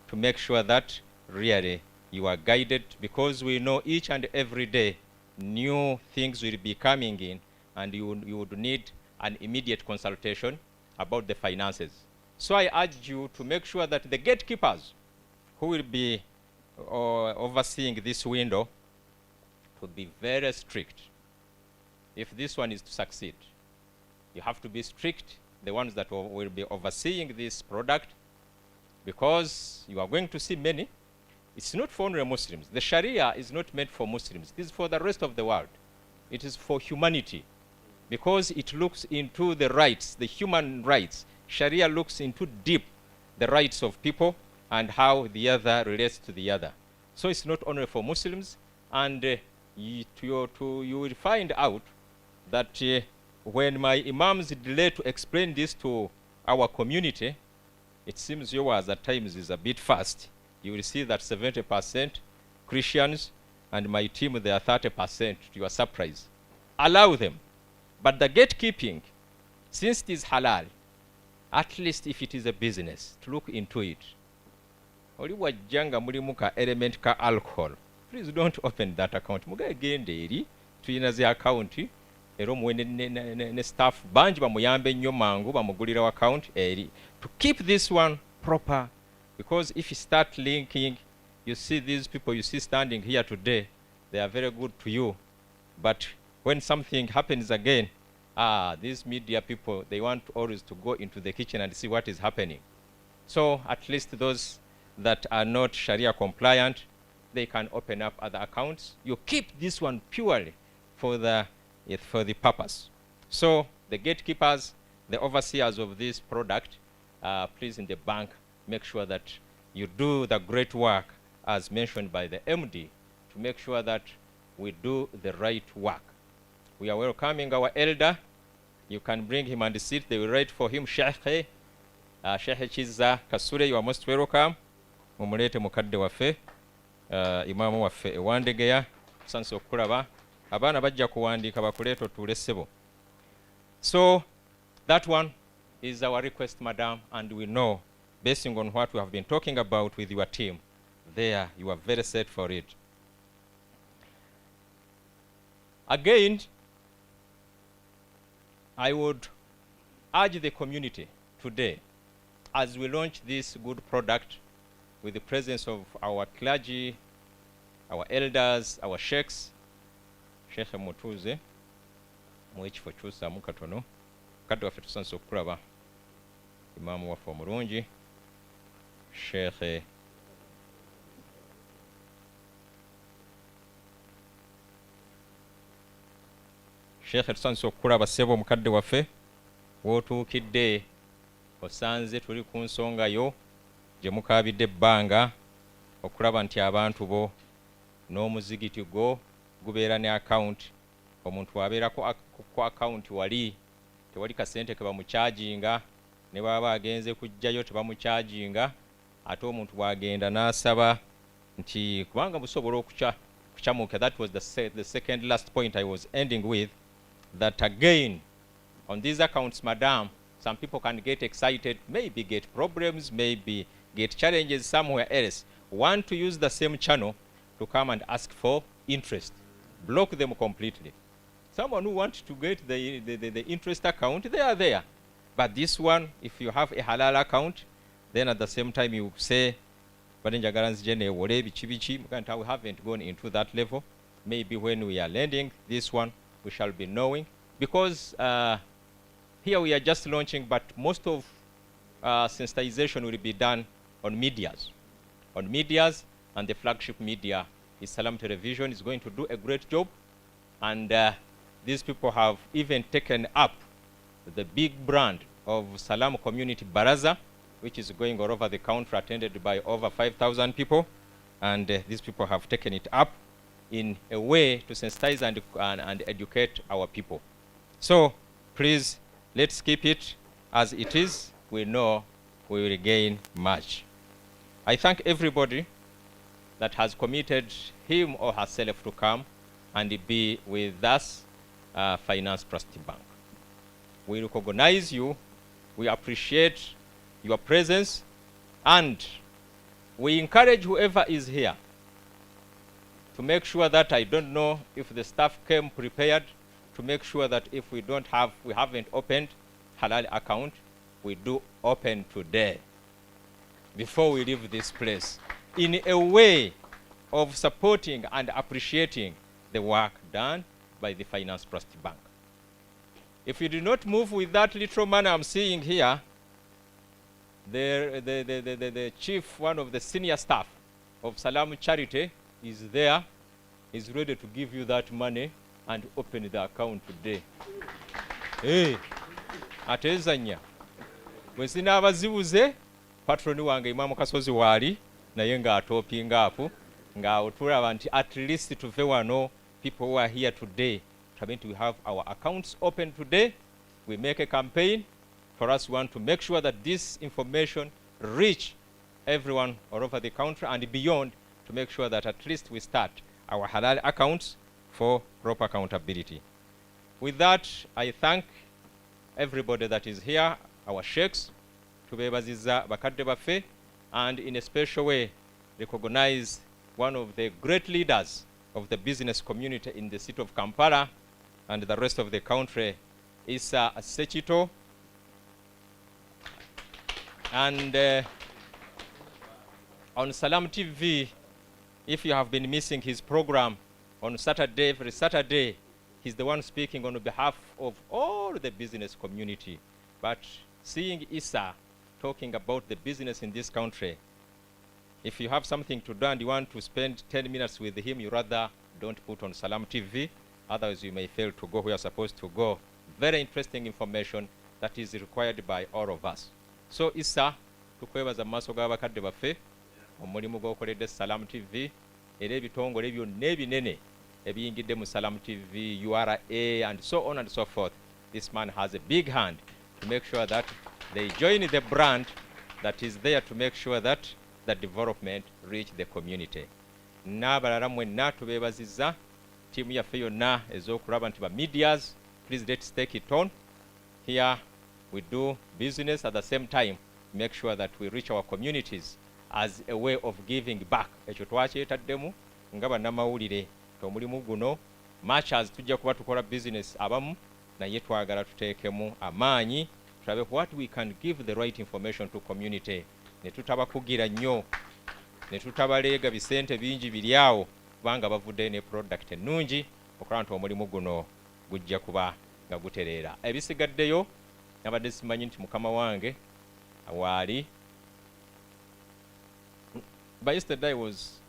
to make sure that really you are guided, because we know each and every day new things will be coming in, and you would need an immediate consultation about the finances. So I urge you to make sure that the gatekeepers who will be overseeing this window to be very strict. If this one is to succeed, you have to be strict, the ones that will be overseeing this product, because you are going to see many. It's not for only Muslims. The Sharia is not meant for Muslims. This is for the rest of the world. It is for humanity, because it looks into the rights, the human rights. Sharia looks into deep the rights of people and how the other relates to the other. So it's not only for Muslims, and you will find out that when my imams delay to explain this to our community, it seems yours at times is a bit fast. You will see that 70% Christians, and my team, they are 30%, to your surprise. Allow them. But the gatekeeping, since it is halal, at least if it is a business, to look into it. Oli wajjanga mulimu ka element ka alcohol, please don't open that account. Mugagende eri tuyina zi account ero muwe ne staff banji bamuyambe nnyo mangu bamugulira account eri to keep this one proper, because if you start linking, you see these people you see standing here today, they are very good to you, but when something happens again, these media people, they want always to go into the kitchen and see what is happening. So at least those that are not Sharia compliant, they can open up other accounts. You keep this one purely for the purpose. So the gatekeepers, the overseers of this product, please in the bank, make sure that you do the great work as mentioned by the MD to make sure that we do the right work. We are welcoming our elder. You can bring him and sit. They will write for him. Sheikh Chiza Kasure, you are most welcome. Mumulete mukadde waffe, imamu waffe ewandegeya, sanso okulaba. Abaana bajja kuwandiika bakuleeta otuule ssebo. So that one is our request, madam, and we know, basing on what we have been talking about with your team, there you are very set for it. Again, I would urge the community today, as we launch this good product with the presence of our clergy, our elders, our sheikhs, Sheikh Mutuze, mwekifo kyusamu katono, kadde waffe tusanze okulaba imamu waffe omulungi, Sheikh tusanze okulaba ssebo omukadde waffe, wootuukidde osanze tuli ku nsonga yo gye mukaabidde ebbanga okulaba nti abantu bo n'omuzigiti gwo gubeera ne account. Omuntu abeera ku account wali tewali kasente ke bamucharginga, ne baba agenze kujjayo tebamucharginga, ate omuntu bwagenda n'asaba nti kubanga musobola okucamuka. That was the second last point I was ending with, that again on these accounts, madam, some people can get excited, maybe get problems, maybe get challenges somewhere else, want to use the same channel to come and ask for interest. Block them completely. Someone who wants to get the interest account, they are there. But this one, if you have a halal account, then at the same time you say, we haven't gone into that level. Maybe when we are lending this one, we shall be knowing. Because here we are just launching, but most of sensitization will be done on medias. On medias, and the flagship media is Salam Television, is going to do a great job. And these people have even taken up the big brand of Salam Community Baraza, which is going all over the country, attended by over 5,000 people. And these people have taken it up in a way to sensitize and educate our people. So please, let's keep it as it is. We know we will gain much. I thank everybody that has committed him or herself to come and be with us, Finance Trust Bank. We recognize you, we appreciate your presence, and we encourage whoever is here to make sure that, I don't know if the staff came prepared, to make sure that if we haven't opened halal account, we do open today before we leave this place, in a way of supporting and appreciating the work done by the Finance Trust Bank. If you do not move with that little man I'm seeing here, the chief, one of the senior staff of Salam Charity is there. He's ready to give you that money and open the account today. Hey, atezanya. Wesina abazibuze, patroni wange Imam Kasozi wali, na yenga atopinga apu, nga utulaba nti at least tuve wano, people who are here today, we have our accounts open today. We make a campaign. For us, we want to make sure that this information reach everyone all over the country and beyond, to make sure that at least we start our halal accounts for proper accountability. With that, I thank everybody that is here, our sheikhs, tubebaziza bakadde baffe, and in a special way recognize one of the great leaders of the business community in the city of Kampala and the rest of the country, Issa Sechito. And on Salam TV, if you have been missing his program on Saturday, every Saturday, he's the one speaking on behalf of all the business community. But seeing Issa talking about the business in this country, if you have something to do and you want to spend 10 minutes with him, you rather don't put on Salam TV. Otherwise, you may fail to go where you're supposed to go. Very interesting information that is required by all of us. So, Issa, tukwebaza maaso g'abakadde baffe omulimu gw'okoledde Salam TV era ebitongole byonna ebinene ebiyingidde mu Salam TV, URA, and so on and so forth. This man has a big hand to make sure that they join the brand that is there to make sure that the development reach the community. N'abalala mwenna tubeebazizza, tiimu yaffe yonna ez'okulaba nti ba medias, please let's take it on. Here we do business, at the same time make sure that we reach our communities as a way of giving back. Ekyo twakyetaddemu nga bannamawulire omulimu guno, much as tujja kuba tukola business abamu, naye twagala tuteekemu amaanyi tulabe what we can give the right information to community. Ne tutabakugira nnyo, ne tutabaleega bisente bingi biri awo, kubanga bavudde ne product ennungi okola nti omulimu guno gujja kuba nga gutereera. Ebisigaddeyo nabadde simanyi nti mukama wange waali. By yesterday I was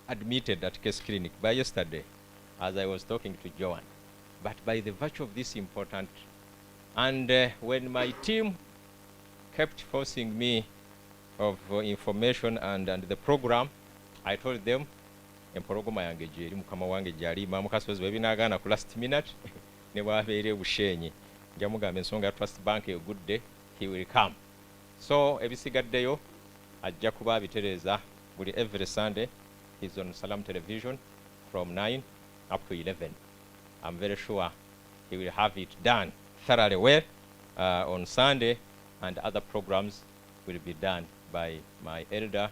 admitted at Case Clinic. By yesterday, as I was talking to Joan. But by the virtue of this important, and when my team kept forcing me of information and the program, I told them, empologoma yange jeri mukama wange jali Imam Kasozi webinagana ku last minute ne bwabeere bushenyi njamugamba ensonga ya Trust Bank a good day, he will come. So ebisigaddeyo ajja kuba bitereza buli every Sunday. He's on Salam Television from 9 up to 11. I'm very sure he will have it done thoroughly well on Sunday, and other programs will be done by my elder,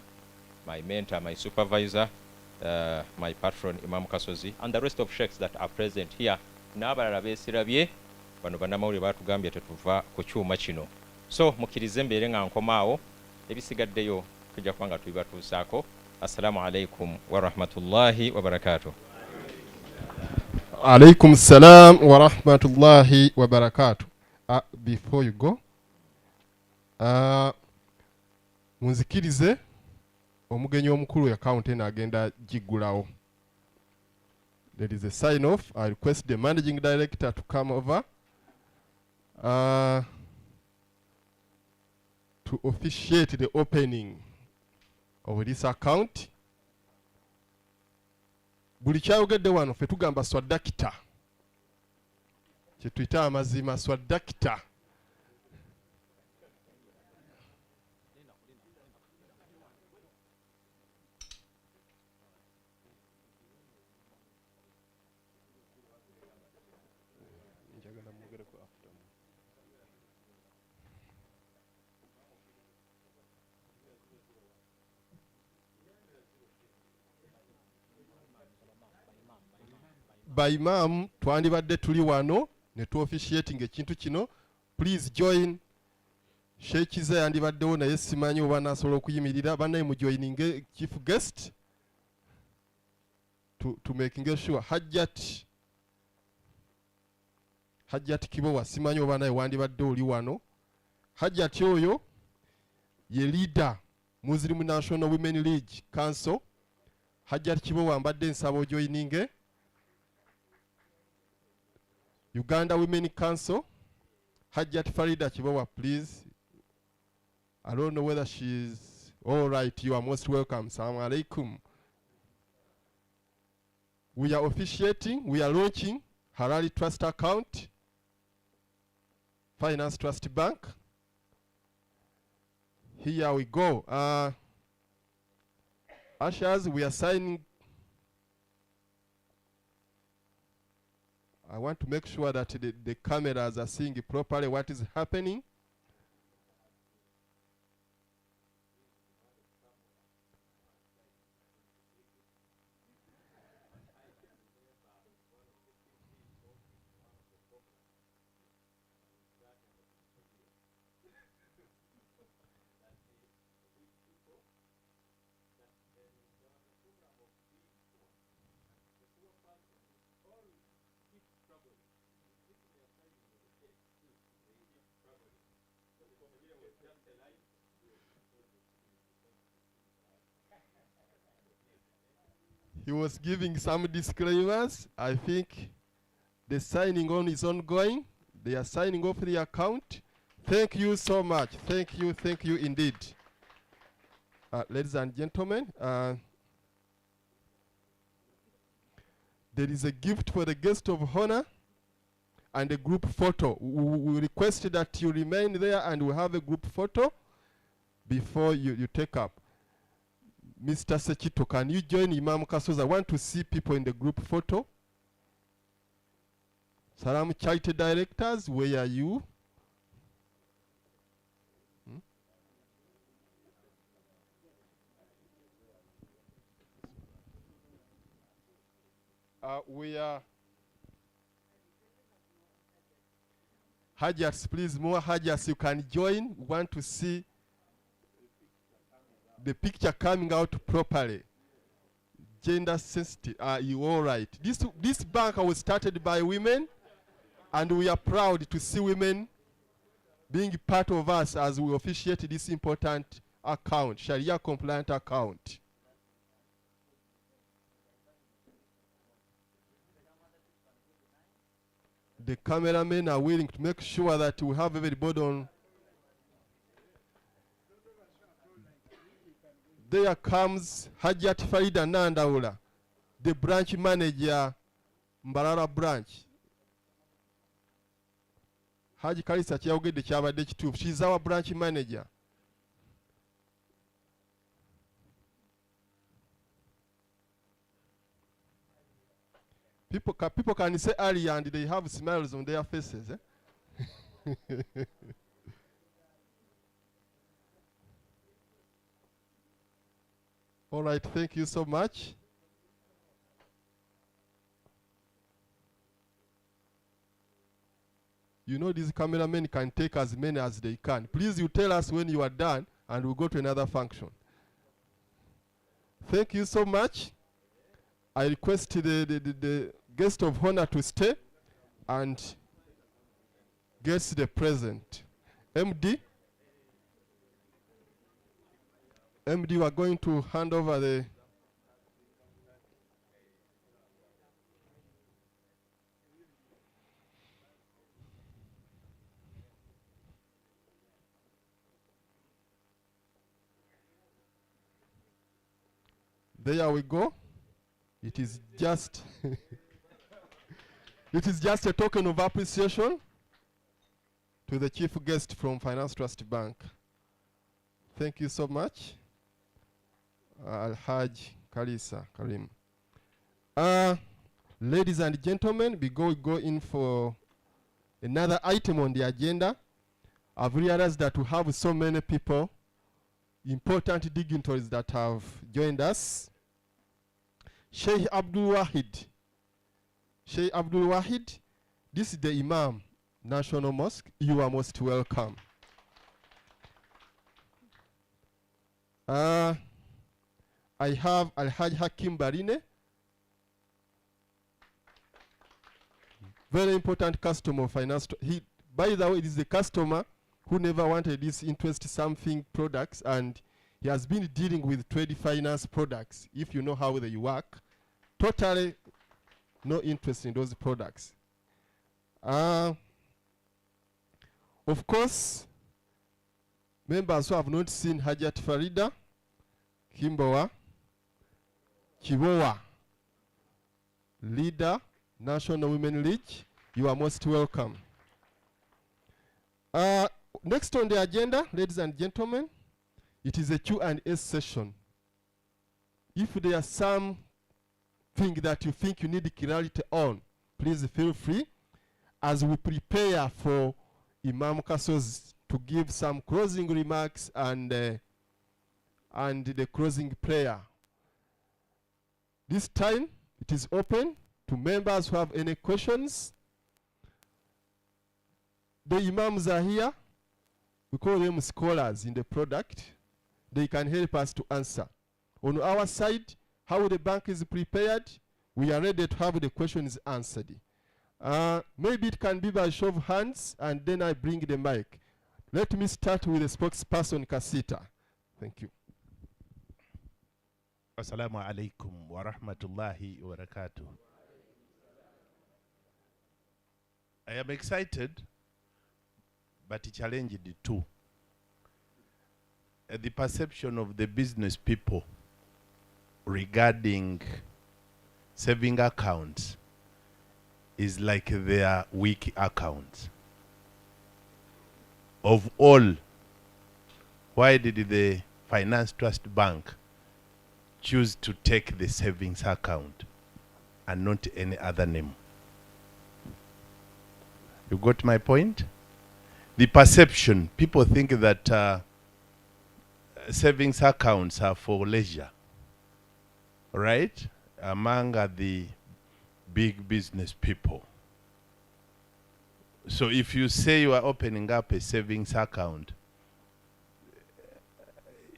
my mentor, my supervisor, my patron Imam Kasozi, and the rest of sheikhs that are present here. N'abalala beesirabye bano bannamawulire baatugambye tetuva ku kyuma kino. So mukkirize mbeere nga nkomaawo, ebisigaddeyo tujja kuba nga tubibatuusaako. Assalamu alaikum wa rahmatullahi wa barakatuh. Alaikum salam wa rahmatullahi wa barakatuh. Before you go, munzikirize omugenyi omukulu ya county agenda jigulawo. There is a sign off. I request the managing director to come over to officiate the opening of this account. Buli kyayogedde wano fe tugamba swadakita, kye tuyita amazima swadakita. By Imam twandibadde tuli wano ne tu officiating ekintu kino. Please join Sheikh Kiza yandibaddewo naye simanyi oba nasobola okuyimirira. Bannaye mujoyininge chief guest to making sure. Hajjat Kibowa simanyi oba naye wandibadde oli wano. Hajjat oyo ye leader Muslim National Women League Council. Hajjat Kibowa mbadde nsaba ojoyininge. Uganda Women Council. Hajjat Farida Kibowa, please. I don't know whether she's all right. You are most welcome. Assalamu alaikum. We are officiating. We are launching Halal Trust Account, Finance Trust Bank. Here we go. Ushers, we are signing. I want to make sure that the cameras are seeing properly what is happening. He was giving some disclaimers. I think the signing on is ongoing. They are signing off the account. Thank you so much. Thank you indeed. Ladies and gentlemen, there is a gift for the guest of honor and a group photo. We request that you remain there and we have a group photo before you take up. Mr. Sechito, can you join Imam Kasoza? I want to see people in the group photo. Salam Charity Directors, where are you? We are Hajjats, please, more Hajjats, you can join. We want to see the picture coming out properly. Gender sensitive. Are you all right? This bank was started by women, and we are proud to see women being part of us as we officiate this important account, Sharia compliant account. The cameramen are willing to make sure that we have everybody on. There comes Hajjat Farida Nandaula, the branch manager, Mbarara branch. Haji Kalisa kyawogedde kyabadde kituufu. She's our branch manager. People can say Ali and they have smiles on their faces. All right, thank you so much. You know, these cameramen can take as many as they can. Please, you tell us when you are done and we'll go to another function. Thank you so much. I request the guest of honor to stay and get the present. MD, we are going to hand over the there we go. It is just it is just a token of appreciation to the chief guest from Finance Trust Bank. Thank you so much. Al-Haj Kalisa Karim. Ladies and gentlemen, before we go in for another item on the agenda, I've realized that we have so many people, important dignitaries that have joined us. Sheikh Abdul Wahid. Sheikh Abdul Wahid, this is the Imam, National Mosque. You are most welcome. I have Alhaj Hakim Barine, very important customer of finance. He, by the way, it is the customer who never wanted this interest something products, and he has been dealing with trade finance products. If you know how they work, totally no interest in those products. Of course, members who have not seen Hajat Farida, Kimbowa, Kibowa, leader, National Women League, you are most welcome. Next on the agenda, ladies and gentlemen, it is a Q&A session. If there are something that you think you need clarity on, please feel free as we prepare for Imam Kasos to give some closing remarks and the closing prayer. This time, it is open to members who have any questions. The imams are here. We call them scholars in the product. They can help us to answer. On our side, how the bank is prepared, we are ready to have the questions answered. Maybe it can be by show of hands, and then I bring the mic. Let me start with the spokesperson, Kasita. Thank you. Assalamu alaikum wa rahmatullahi wa barakatuh. I am excited, but challenged too. The perception of the business people regarding saving accounts is like their weak accounts. Of all, why did the Finance Trust Bank choose to take the savings account and not any other name? You got my point? The perception, people think that savings accounts are for leisure, right? Among the big business people. So if you say you are opening up a savings account,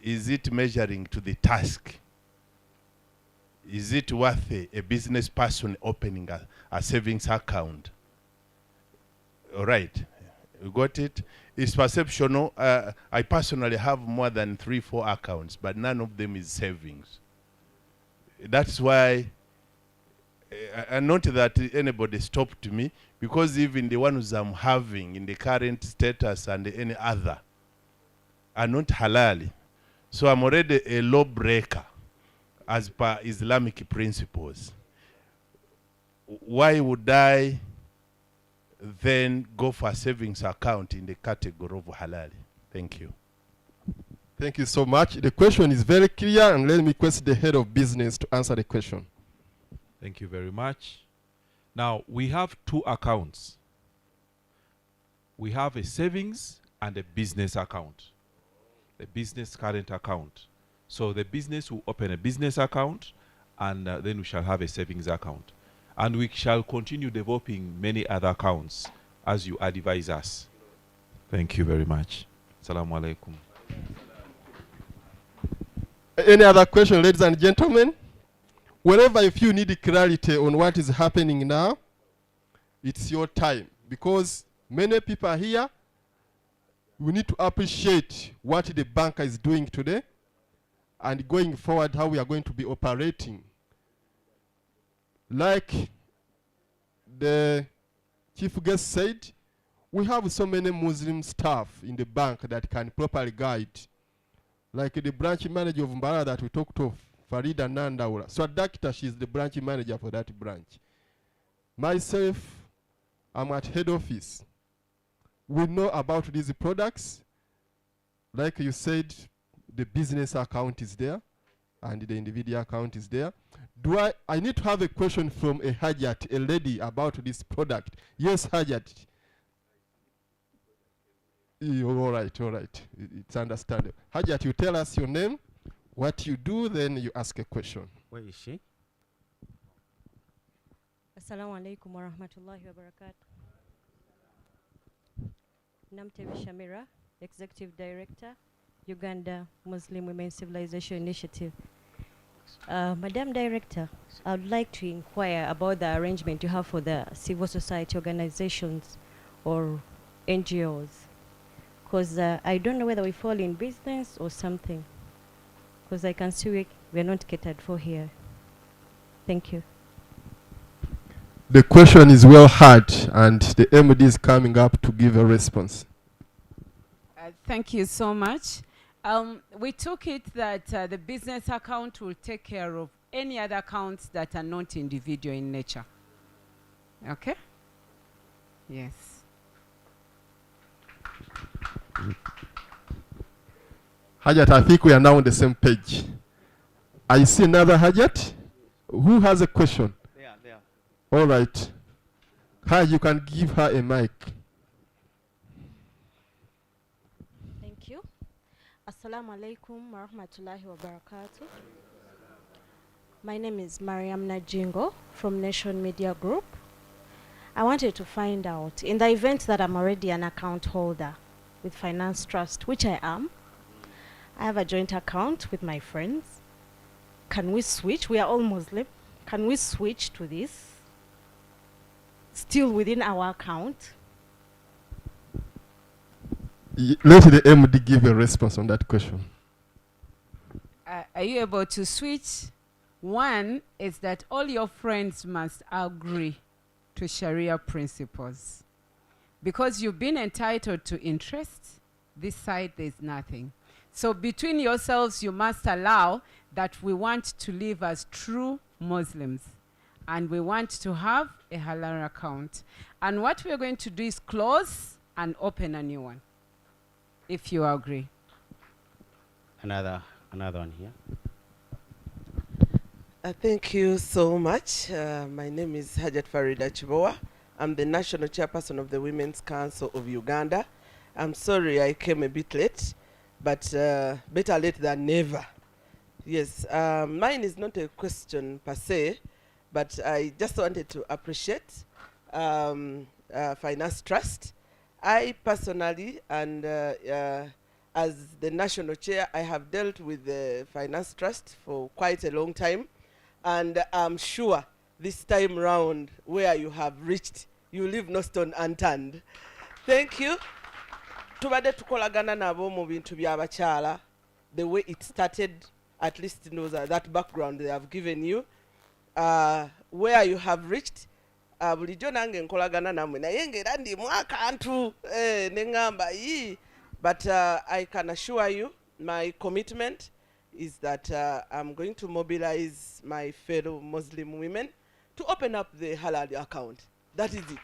is it measuring to the task? Is it worth a business person opening a savings account? All right, you got it? It's perceptional. I personally have more than 3-4 accounts, but none of them is savings. That's why, and not that anybody stopped me, because even the ones I'm having in the current status and any other are not halal. So I'm already a lawbreaker as per Islamic principles. Why would I then go for a savings account in the category of halal? Thank you. Thank you so much. The question is very clear, and let me request the head of business to answer the question. Thank you very much. Now, we have 2 accounts. We have a savings and a business account. The business current account. So the business will open a business account, and then we shall have a savings account. And we shall continue developing many other accounts as you advise us. Thank you very much. Assalamu alaikum. Any other question, ladies and gentlemen? Wherever, if you need clarity on what is happening now, it's your time. Because many people are here. We need to appreciate what the bank is doing today, and going forward, how we are going to be operating. Like the chief guest said, we have so many Muslim staff in the bank that can properly guide. Like the branch manager of Mbara that we talked of, Farida Nandaula. So Dakta, she's the branch manager for that branch. Myself, I'm at head office. We know about these products. Like you said, the business account is there, and the individual account is there. I need to have a question from a Hajat, a lady, about this product. Yes, Hajat. All right. It's understandable. Hajat, you tell us your name, what you do, then you ask a question. Where is she? Assalamu alaikum wa rahmatullahi wa barakatuh. Namtevi Shamira, Executive Director, Uganda Muslim Women Civilization Initiative. Madam Director, I would like to inquire about the arrangement you have for the civil society organizations or NGOs. Because I don't know whether we fall in business or something. Because I can see we're not catered for here. Thank you. The question is well heard, and the MD is coming up to give a response. Thank you so much. We took it that the business account will take care of any other accounts that are not individual in nature. Okay? Yes. Hajat, I think we are now on the same page. I see another Hajat. Who has a question? There. All right. Hi, you can give her a mic. Thank you. Assalamu alaikum wa rahmatullahi wa barakatuh. My name is Mariam Najingo from Nation Media Group. I wanted to find out, in the event that I'm already an account holder with Finance Trust, which I am, I have a joint account with my friends. Can we switch? We are all Muslim. Can we switch to this? Still within our account? Let the MD give a response on that question. Are you able to switch? One is that all your friends must agree to Sharia principles. Because you've been entitled to interest, this side there's nothing. So between yourselves, you must allow that we want to live as true Muslims. And we want to have a halal account. And what we're going to do is close and open a new one, if you agree. Another one here. Thank you so much. My name is Hajat Farida Chibowa. I'm the National Chairperson of the Women's Council of Uganda. I'm sorry I came a bit late, but better late than never. Yes, mine is not a question per se, but I just wanted to appreciate Finance Trust. I personally, and as the National Chair, I have dealt with the Finance Trust for quite a long time. And I'm sure this time round, where you have reached, you leave no stone unturned. Thank you. Tubade tukolagana nabo mu bintu by'abakyala. The way it started, at least knows that background they have given you. Where you have reached, bulijjo nange nkolagana namwe naye ng'era ndi mu akantu ne ngamba yi. But I can assure you, my commitment is that I'm going to mobilize my fellow Muslim women to open up the halal account. That is it.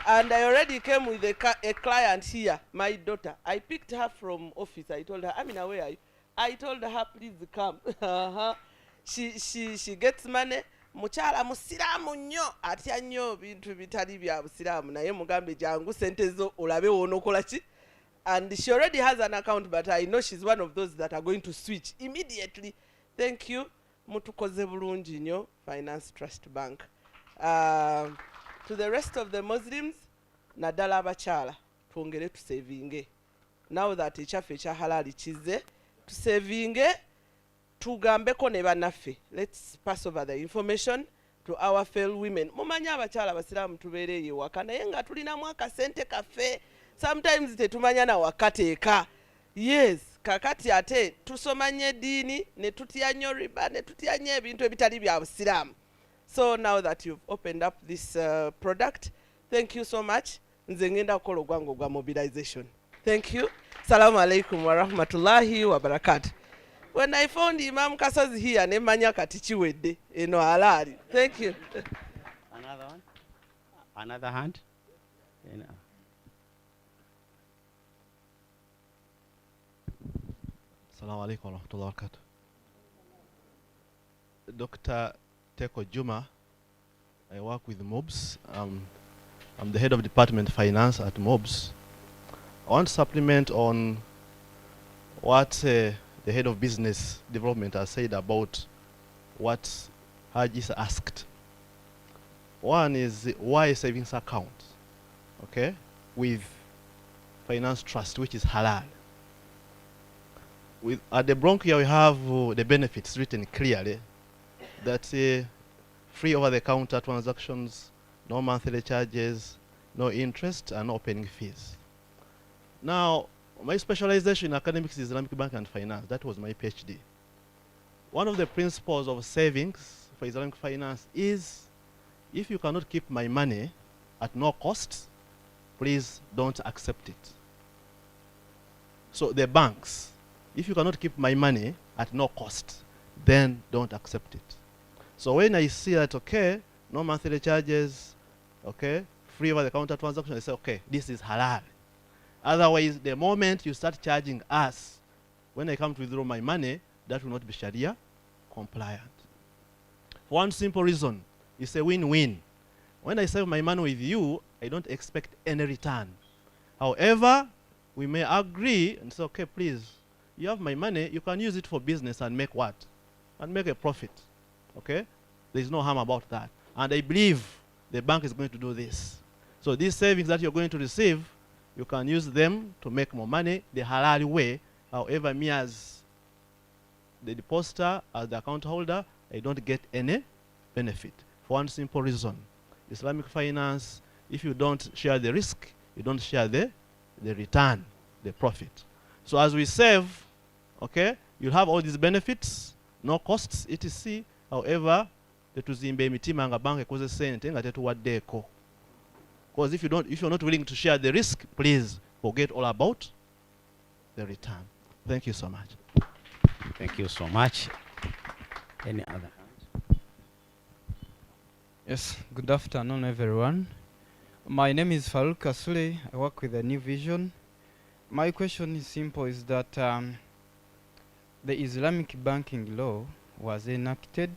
And I already came with a client here, my daughter. I picked her from office. I told her, Amina, where are you? I told her, please come. She gets money. Muchala musiramu nnyo atya nnyo bintu bitali bya busiramu naye mugambe jangu sente zo olabe wonokola ki. And she already has an account, but I know she's one of those that are going to switch immediately. Thank you. Mutukoze bulungi nnyo, Finance Trust Bank. To the rest of the Muslims, nadala abakyala, twongere tusevinge. Now that ekyaffe ekya halali kize, tusevinge, tugambeko ne bannaffe. Let's pass over the information to our fellow women. Mumanyi abakyala abasiraamu tubeereyo ewaka naye nga tulinamu akasente kaffe. Sometimes tetumanya na wakateeka. Yes, kakati ate tusoma nnyo eddiini ne tutya nnyo riba ne tutya nnyo ebintu ebitali bya busiraamu. So now that you've opened up this product, thank you so much. Nze ngenda kukola ogwange ogwa mobilization. Thank you. Salamu alaikum wa rahmatullahi wa barakatuh. When I found Imam Kasozi here, ne manya kati kiwedde eno halali. Thank you. Another one. Another hand. Assalamu alaikum wa rahmatullahi wa barakatuh. Dr. Teko Juma, I work with MOBS. I'm the head of Department Finance at MOBS. I want to supplement on what the head of Business Development has said about what Hajis asked. One is why a savings account, okay, with Finance Trust, which is halal. At the bronc here we have the benefits written clearly. That's free over-the-counter transactions, no monthly charges, no interest, and no opening fees. Now, my specialization in academics is Islamic banking and finance. That was my PhD. One of the principles of savings for Islamic finance is, if you cannot keep my money at no cost, please don't accept it. So the banks, if you cannot keep my money at no cost, then don't accept it. So when I see that, okay, no monthly charges, okay, free over-the-counter transaction, I say, okay, this is halal. Otherwise, the moment you start charging us, when I come to withdraw my money, that will not be Sharia compliant. For one simple reason, it's a win-win. When I save my money with you, I don't expect any return. However, we may agree and say, okay, please, you have my money, you can use it for business and make what? And make a profit. Okay? There's no harm about that. And I believe the bank is going to do this. So these savings that you're going to receive, you can use them to make more money the halal way. However, me as the depositor, as the account holder, I don't get any benefit. For one simple reason. Islamic finance, if you don't share the risk, you don't share the return, the profit. So as we save, okay, you'll have all these benefits, no costs, etc. However, tetuzimba emitima nga bank ekoze sente nga tetuwaddeko. Because if you're not willing to share the risk, please forget all about the return. Thank you so much. Thank you so much. Any other hands? Yes, good afternoon, everyone. My name is Farouk Kasule. I work with the New Vision. My question is simple, is that the Islamic banking law was enacted,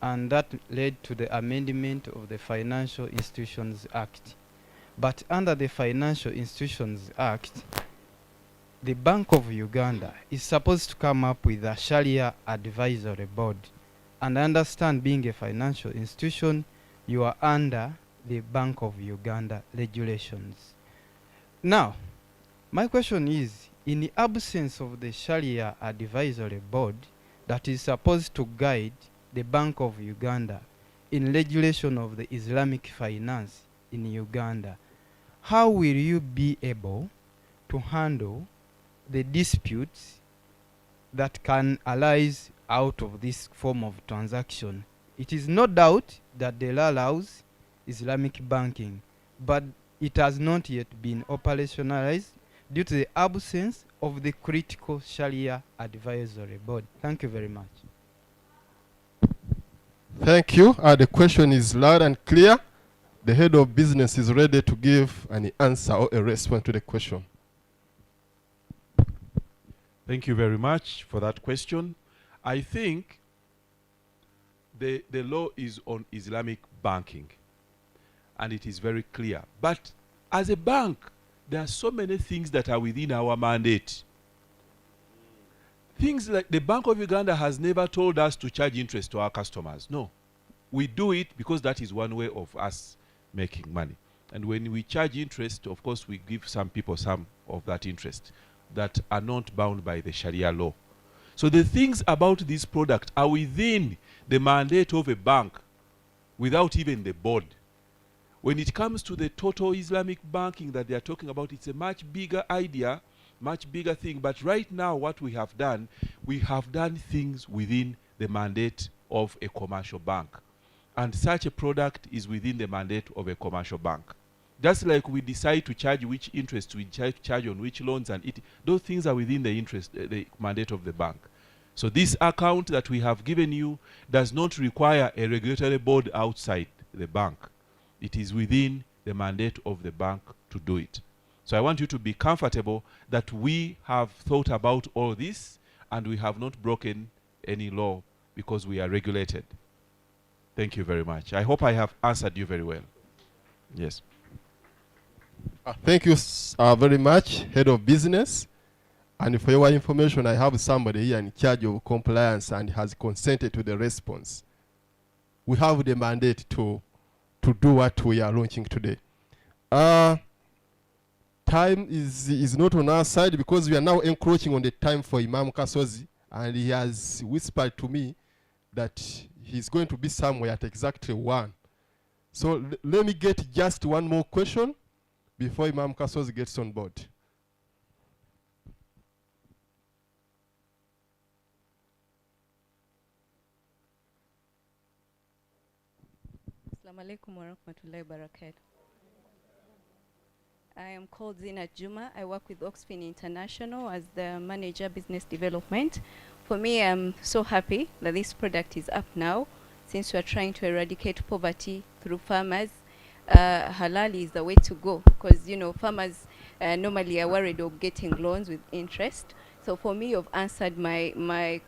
and that led to the amendment of the Financial Institutions Act. But under the Financial Institutions Act, the Bank of Uganda is supposed to come up with a Sharia advisory board. And I understand, being a financial institution, you are under the Bank of Uganda regulations. Now, my question is, in the absence of the Sharia advisory board that is supposed to guide the Bank of Uganda in regulation of the Islamic finance in Uganda, how will you be able to handle the disputes that can arise out of this form of transaction? It is no doubt that the law allows Islamic banking, but it has not yet been operationalized due to the absence of the critical Sharia advisory board. Thank you very much. Thank you. The question is loud and clear. The head of business is ready to give an answer or a response to the question. Thank you very much for that question. I think the law is on Islamic banking, and it is very clear. But as a bank, there are so many things that are within our mandate. Things like the Bank of Uganda has never told us to charge interest to our customers. No. We do it because that is one way of us making money. And when we charge interest, of course, we give some people some of that interest that are not bound by the Sharia law. So the things about this product are within the mandate of a bank without even the board. When it comes to the total Islamic banking that they are talking about, it's a much bigger idea, much bigger thing. But right now what we have done things within the mandate of a commercial bank. And such a product is within the mandate of a commercial bank. Just like we decide to charge which interest we charge on which loans, and those things are within the interest, the mandate of the bank. So this account that we have given you does not require a regulatory board outside the bank. It is within the mandate of the bank to do it. So I want you to be comfortable that we have thought about all this and we have not broken any law because we are regulated. Thank you very much. I hope I have answered you very well. Yes. Thank you very much, Head of Business. And for your information, I have somebody here in charge of compliance and has consented to the response. We have the mandate to do what we are launching today. time is not on our side because we are now encroaching on the time for Imam Kasozi, and he has whispered to me that he's going to be somewhere at exactly 1. So let me get just one more question before Imam Kasozi gets on board. Assalamu alaikum wa rahmatullahi wa barakatuh. I am called Zina Juma. I work with Oxfin International as the manager business development. For me, I'm so happy that this product is up now, since we are trying to eradicate poverty through farmers. Halal is the way to go, because farmers normally are worried of getting loans with interest. So for me, you've answered my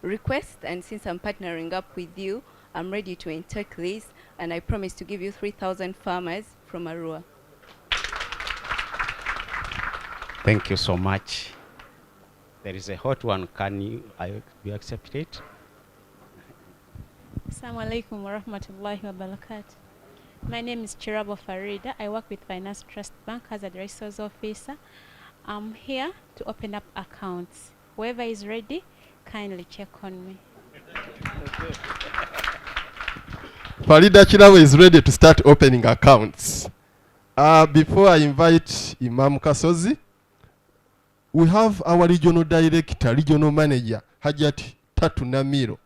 request, and since I'm partnering up with you, I'm ready to intake this, and I promise to give you 3,000 farmers from Arua. Thank you so much. There is a hot one. Can you accept it? Assalamu alaikum wa rahmatullahi wa barakatuh. My name is Chirabo Farida. I work with Finance Trust Bank as a resource officer. I'm here to open up accounts. Whoever is ready, kindly check on me. Farida Chirabo is ready to start opening accounts. Before I invite Imam Kasozi, we have our regional director, regional manager, Hajat Tatu Namiro.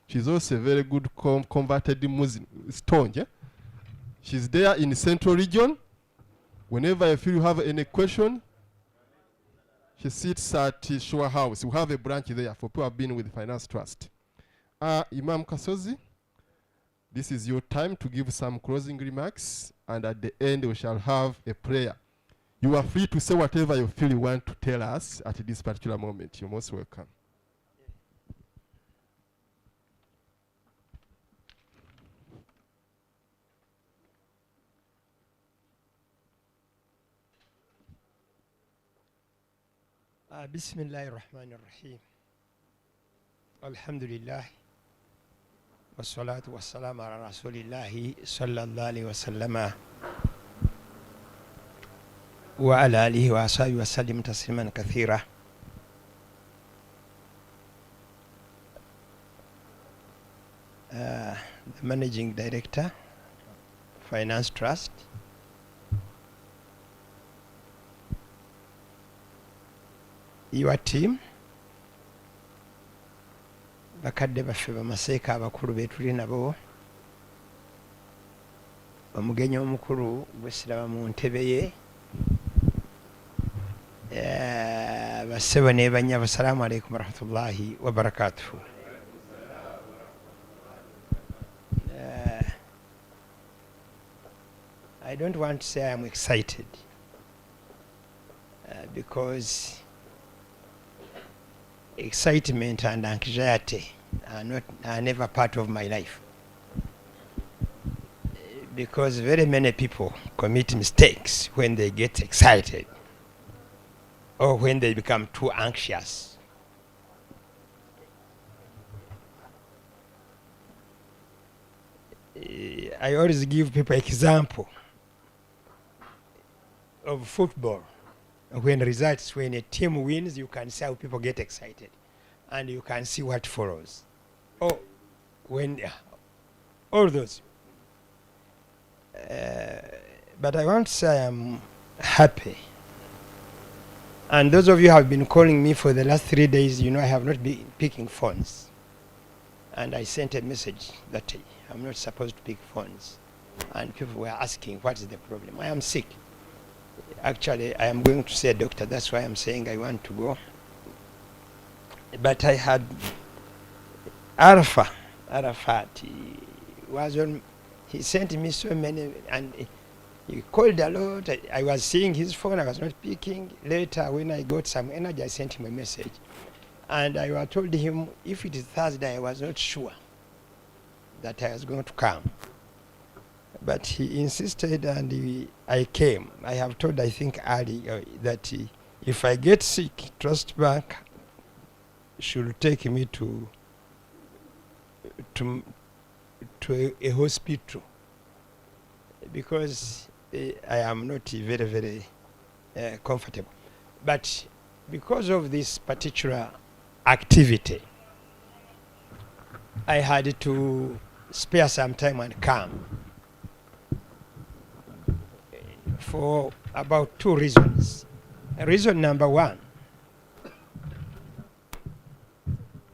She's also a very good converted Muslim, staunch. She's there in the central region. Whenever I feel you have any question, she sits at Shore House. We have a branch there for people who have been with Finance Trust. Imam Kasozi, this is your time to give some closing remarks, and at the end we shall have a prayer. You are free to say whatever you feel you want to tell us at this particular moment. You're most welcome. بسم الله الرحمن الرحيم الحمد لله والصلاة والسلام على رسول الله صلى الله عليه وسلم وعلى آله وصحبه وسلم تسليما كثيرا. The Managing Director, Finance Trust, your team, bakadde baffe bamaseeka abakulu betuli nabo, omugenyi omukulu gwe siraba mu ntebe ye, bassebo ne bannyabo, assalamu alaikum warahmatullahi wabarakatuhu. I don't want to say I'm excited because excitement and anxiety are never part of my life, because very many people commit mistakes when they get excited or when they become too anxious. I always give people example of football. When a team wins, you can see how people get excited, and you can see what follows. Oh, when all those. But I want to say I'm happy. And those of you who have been calling me for the last 3 days, I have not been picking phones. And I sent a message that I'm not supposed to pick phones. And people were asking, what is the problem? I am sick. Actually, I am going to see a doctor. That's why I'm saying I want to go. But I had Arafat, he sent me so many, and he called a lot. I was seeing his phone, I was not picking. Later, when I got some energy, I sent him a message. And I told him, if it is Thursday, I was not sure that I was going to come. But he insisted, and I came. I have told, I think, Ali, that if I get sick, Trust Bank should take me to a hospital. Because I am not very comfortable. But because of this particular activity, I had to spare some time and come for about 2 reasons. Reason number 1,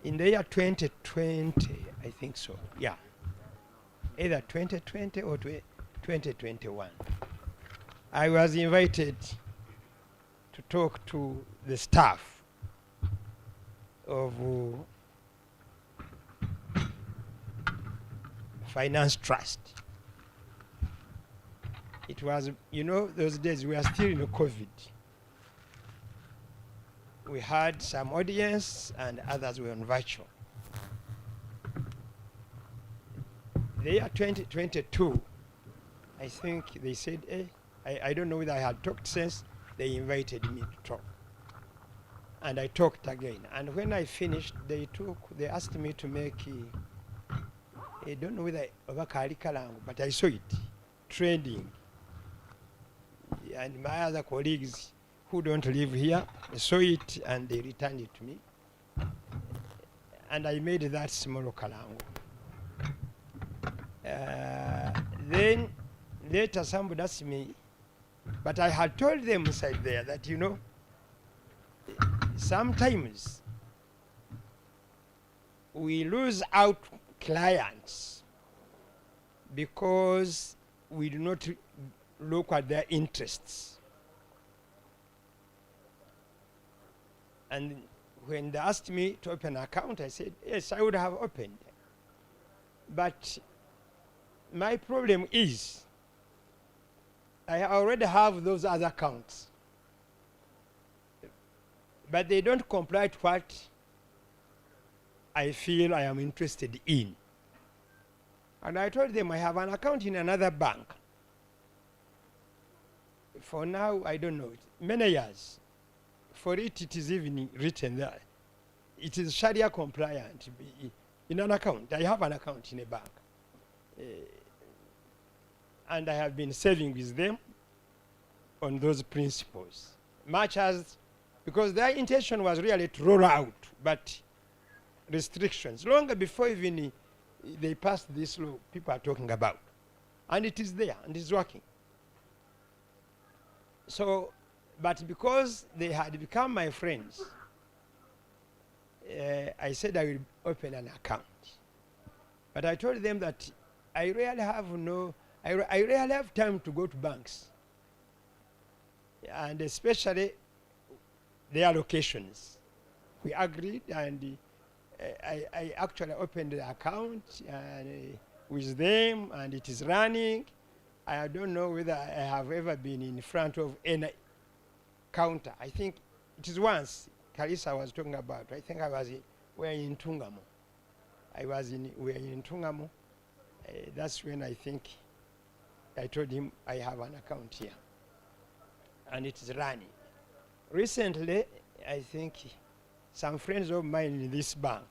in the year 2020, I think so, yeah, either 2020 or 2021, I was invited to talk to the staff of Finance Trust. It was, you know, those days we are still in COVID. We had some audience and others were on virtual. The year 2022, I think they said, I don't know whether I had talked since, they invited me to talk. And I talked again. And when I finished, they asked me to make, I don't know whether Obakari Kalangu, but I saw it, trending. And my other colleagues who don't live here saw it and they returned it to me. And I made that small Kalangu. Then later somebody asked me, but I had told them inside there that, you know, sometimes we lose out clients because we do not look at their interests. And when they asked me to open an account, I said, yes, I would have opened. But my problem is I already have those other accounts, but they don't comply to what I feel I am interested in. And I told them I have an account in another bank. For now, I don't know, many years. For it is even written there. It is Sharia compliant in an account. I have an account in a bank. And I have been saving with them on those principles. Much as, because their intention was really to roll out, but restrictions. Longer before even they passed this law people are talking about. And it is there, and it's working. So, but because they had become my friends, I said I will open an account. But I told them that I really have I really have time to go to banks. And especially their locations. We agreed, and I actually opened the account with them, and it is running. I don't know whether I have ever been in front of any counter. I think it is once Kalisa was talking about. I think we were in Tungamo. We were in Tungamo. That's when I think I told him I have an account here. And it is running. Recently, I think some friends of mine in this bank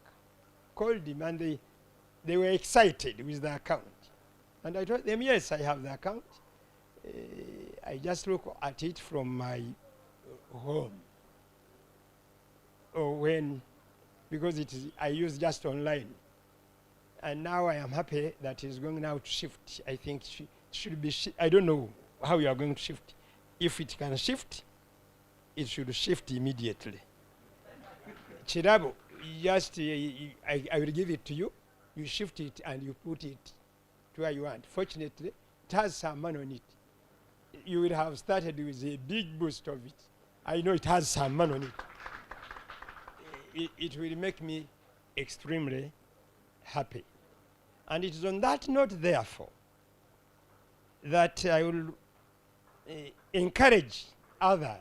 called him, and they were excited with the account. And I told them, yes, I have the account. I just look at it from my home. Or because I use just online. And now I am happy that it's going now to shift. I think it should be, I don't know how you are going to shift. If it can shift, it should shift immediately. Chirabo, just, I will give it to you. You shift it and you put it to where you want. Fortunately, it has some money on it. You will have started with a big boost of it. I know it has some money on it. It will make me extremely happy. And it is on that note, therefore, that I will encourage others.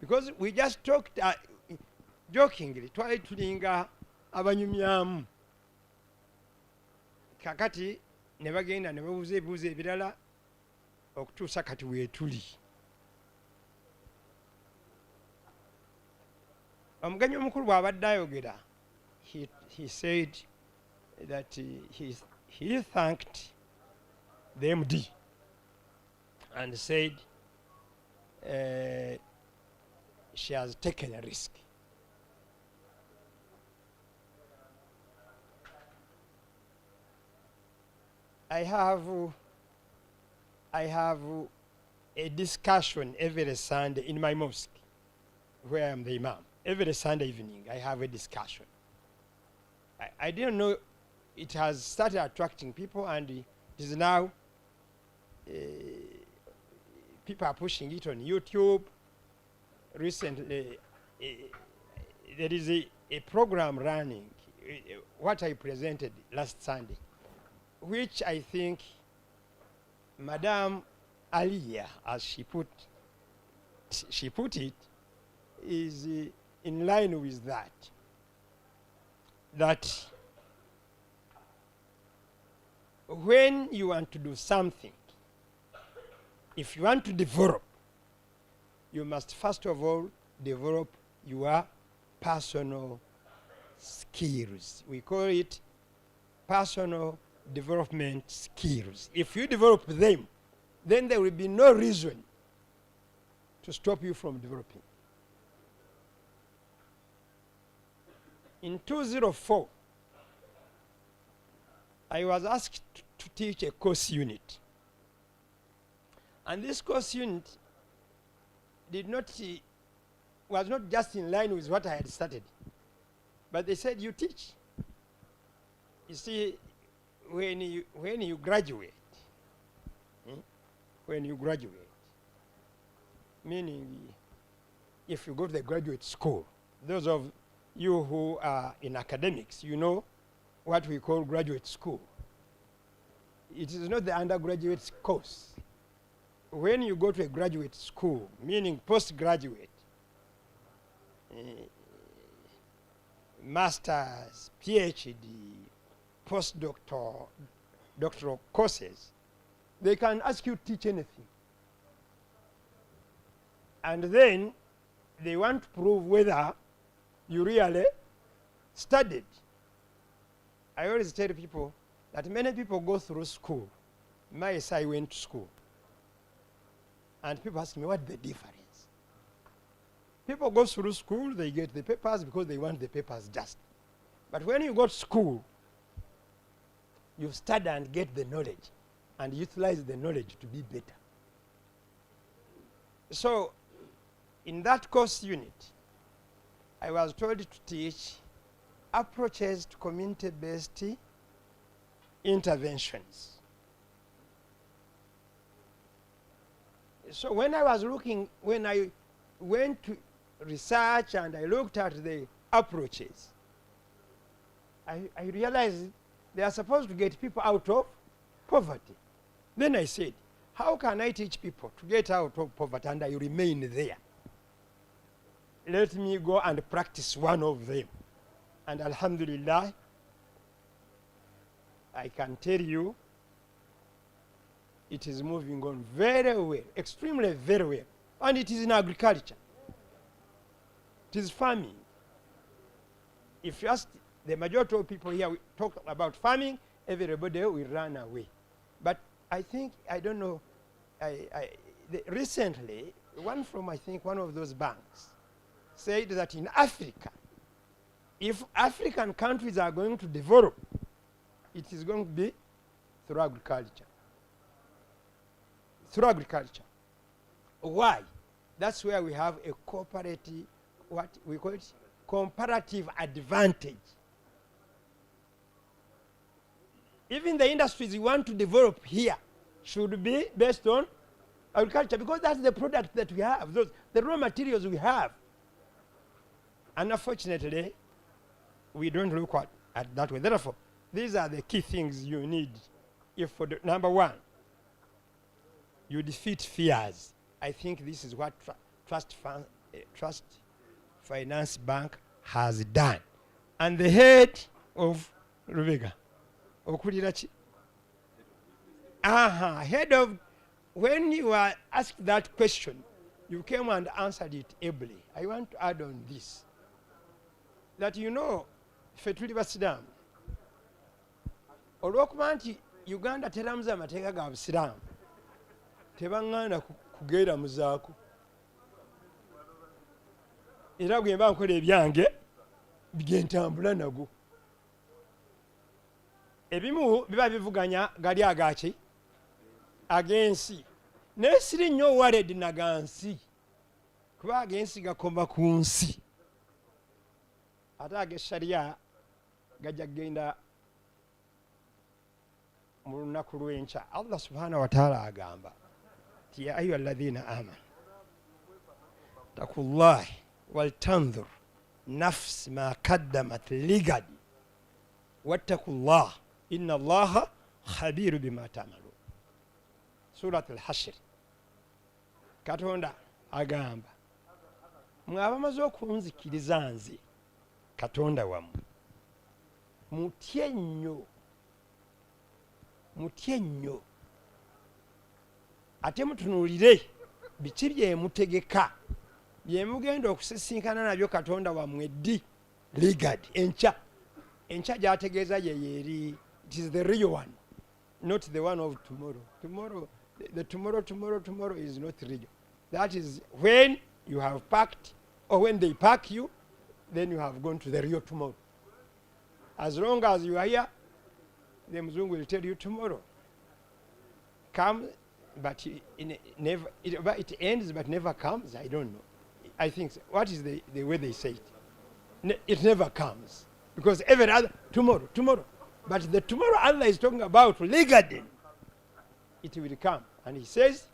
Because we just talked jokingly, twali tulinga abanyumyamu. Kakati ne bagenda ne babuuza ebibuuzo ebirala okutuusa kati weetuli. Omugenyi omukulu bw'abadde ayogera, he said that he thanked the MD and said she has taken a risk. I have a discussion every Sunday in my mosque, where I'm the imam. Every Sunday evening, I have a discussion. I didn't know it has started attracting people, and it is now people are pushing it on YouTube. Recently, there is a program running, what I presented last Sunday, which I think Madame Aliyah, as she put it, is in line with that. That when you want to do something, if you want to develop, you must first of all develop your personal skills. We call it personal development skills. If you develop them, then there will be no reason to stop you from developing. In 2004, I was asked to teach a course unit. And this course unit was not just in line with what I had started, but they said, you teach. You see, when you graduate, meaning if you go to the graduate school, those of you who are in academics, you know what we call graduate school. It is not the undergraduate course. When you go to a graduate school, meaning postgraduate, master's, PhD, postdoctoral, doctoral courses, they can ask you to teach anything. And then they want to prove whether you really studied. I always tell people that many people go through school. I went to school. And people ask me, what's the difference? People go through school, they get the papers because they want the papers just. But when you go to school, you study and get the knowledge and utilize the knowledge to be better. So, in that course unit, I was told to teach approaches to community-based interventions. So when I went to research and I looked at the approaches, I realized they are supposed to get people out of poverty. Then I said, how can I teach people to get out of poverty and I remain there? Let me go and practice one of them. And alhamdulillah, I can tell you, it is moving on very well, extremely very well. And it is in agriculture. It is farming. If you ask the majority of people here, we talk about farming, everybody will run away. But I think, I don't know, recently, one from, I think, one of those banks said that in Africa, if African countries are going to develop, it is going to be through agriculture. Through agriculture. Why? That's where we have a cooperative, what we call it, comparative advantage. Even the industries we want to develop here should be based on agriculture, because that's the product that we have, the raw materials we have. And unfortunately, we don't look at that way. Therefore, these are the key things you need. If for the, number one, you defeat fears. I think this is what Trust Finance Bank has done. And the head of Rubega, Okulirachi, head of, when you were asked that question, you came and answered it ably. I want to add on this, that you know, Fetuli Basidamu, olw'okuba nti Uganda teramuza amateeka ga Busiraamu, tebaŋŋaana kugeera muzaako era bwe mba nkola ebyange byentambula nago. Ebimu biba bivuganya gali agaki ag'ensi naye siri nnyo waledi nagansi kuba ag'ensi gakoma ku nsi ate ag'eshariya gajja kgenda mu lunaku lw'enkya. Allah subhanahu wa taala agamba ti ya ayuha alladhina amanu taqullahi waltanzur nafsi ma kaddamat ligadi wattaqullah inna allaha khabiru bima ta'malun. Surat al-Hashr. Katonda agamba mwe abamaze okunzikiriza nze Katonda wammwe mutye nnyo ate mutunuulire biki bye mutegeka bye mugenda okusisinkana nabyo Katonda wammwe ddi ligadi enkya gy'ategeeza yeeri it is the real one not the one of tomorrow. The tomorrow is not real. That is when you have packed or when they pack you, then you have gone to the real tomorrow. As long as you are here, the Mzungu will tell you tomorrow come, but it ends but never comes. I don't know. I think so. What is the way they say it? It never comes because every other tomorrow. But the tomorrow Allah is talking about legally, it will come. And he says,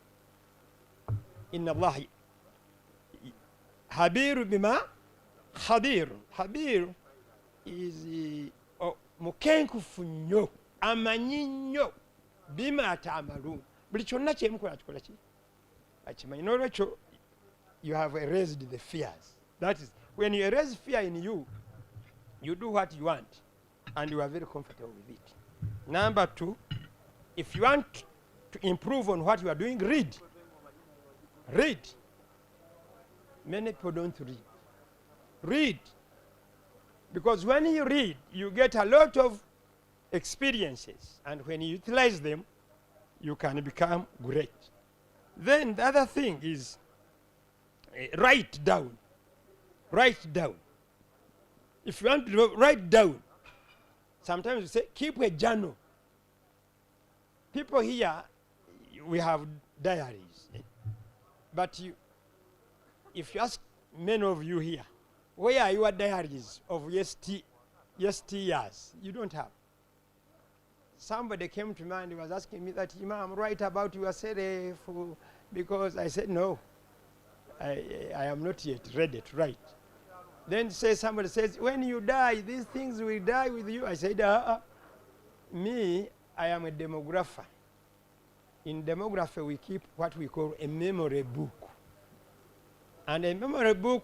Inna Allah Habiru bima Habir. Habir is mukenkufu nnyo amanyi nnyo bima ta'malun. Buli kyonna kyemukola kikola ki akimanyi. N'olwekyo you have erased the fears. That is, when you erase fear in you, you do what you want and you are very comfortable with it. Number two, if you want to improve on what you are doing, read. Many people don't read because when you read you get a lot of experiences, and when you utilize them you can become great. Then the other thing is write down. If you want to write down, sometimes you say keep a journal. People here, we have diaries, but if you ask many of you here, where are your diaries of years? You don't have. Somebody came to me and he was asking me that, Imam, write about yourself, because I said no, I am not yet ready to write. Then somebody says, when you die, these things will die with you. I said, me, I am a demographer. In demography, we keep what we call a memory book. And a memory book,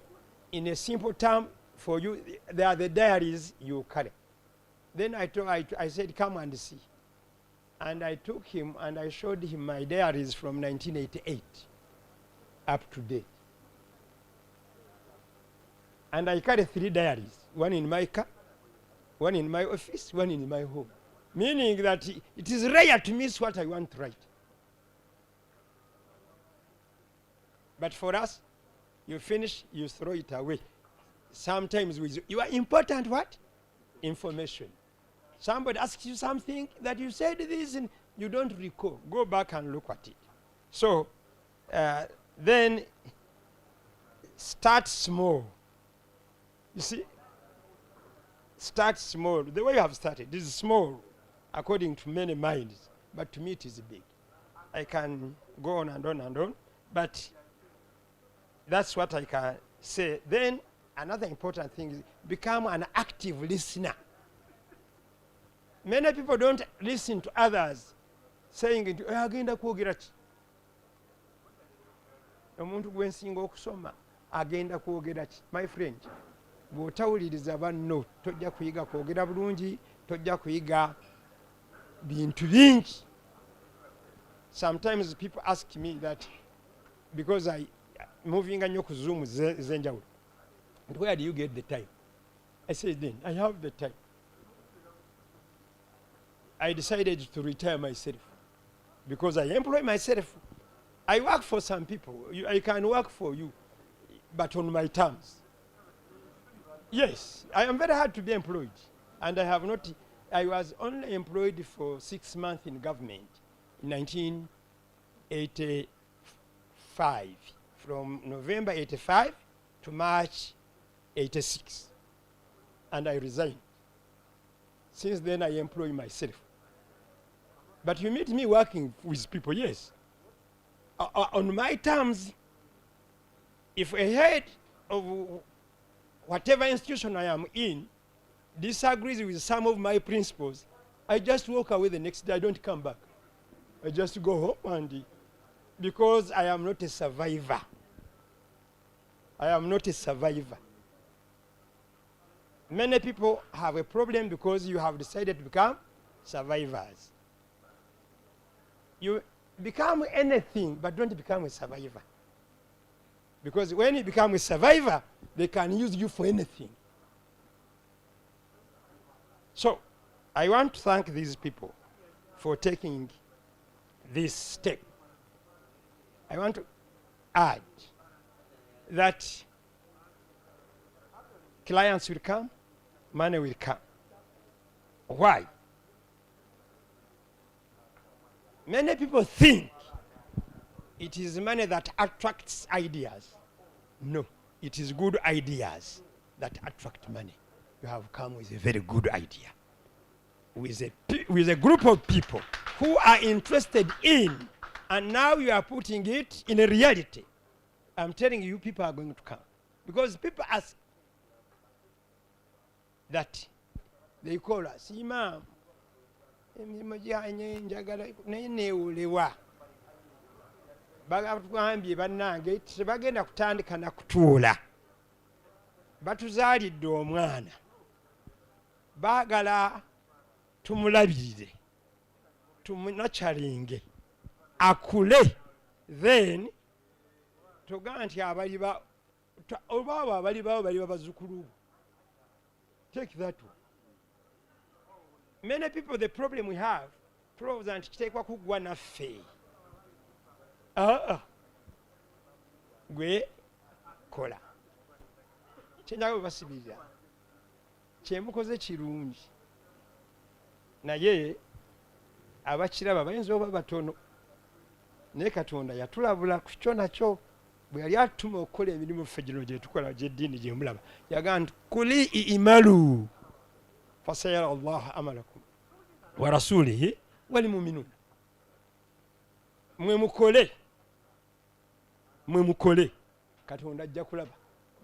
in a simple term for you, they are the diaries you carry. Then I said, come and see. And I took him and I showed him my diaries from 1988 up to date. And I carry 3 diaries, one in my car, one in my office, one in my home. Meaning that it is rare to miss what I want to write. But for us, you finish, you throw it away. Sometimes with your important what? Information. Somebody asks you something that you said this and you don't recall. Go back and look at it. So then start small. You see, start small. The way you have started is small according to many minds, but to me it is big. I can go on and on and on, but that's what I can say. Then another important thing is become an active listener. Many people don't listen to others saying agenda kwogera ki. Omuntu gwensinga okusoma agenda kwogera ki. My friend, bw'otawuliriza banno tojja kuyiga kwogera bulungi, tojja kuyiga bintu bingi. Sometimes people ask me that because I moving nnyo ku Zoom zenjawulo, where do you get the time? I said then I have the time. I decided to retire myself because I employ myself I work for some people. I can work for you, but on my terms. Yes, I am very hard to be employed. And I have not, I was only employed for 6 months in government in 1985, from November 85 to March 86. And I resigned. Since then, I employ myself. But you meet me working with people, yes. On my terms, if a head of whatever institution I am in disagrees with some of my principles, I just walk away the next day. I don't come back. I just go home, and because I am not a survivor. I am not a survivor. Many people have a problem because you have decided to become survivors. You become anything, but don't become a survivor. Because when you become a survivor, they can use you for anything. So, I want to thank these people for taking this step. I want to add that clients will come, money will come. Why? Many people think it is money that attracts ideas. No, it is good ideas that attract money. You have come with a very good idea, with a group of people who are interested in, and now you are putting it in a reality. I'm telling you, people are going to come. Because people ask that, they call us, Imam, emirimu gyange njagala naye neewolewa. Bagambye bannange tebagenda kutandika na kutuula. Batuzaalidde omwana. Baagala tumulabirire, tumunacalinge, akule, then toga nti abaliba obaabo abalibawo baliba bazzukulu. Take that one. Many people, the problem we have, proves nti kiteekwa kuggwa naffe. Gwe kola. Kyenjaga basibirira. Kyemukoze kirungi. Naye abakiraba bayinza oba batono. Naye Katonda yatulabula ku kyo nakyo bwe yali atuma okukola emirimu ffe gino gye tukola gy'eddiini gye mulaba. Yagaa nti kuli imalu fasayara Allahu amalakum wa rasulihi wal mu'minun. Mwe mukole. Katonda ajja kulaba.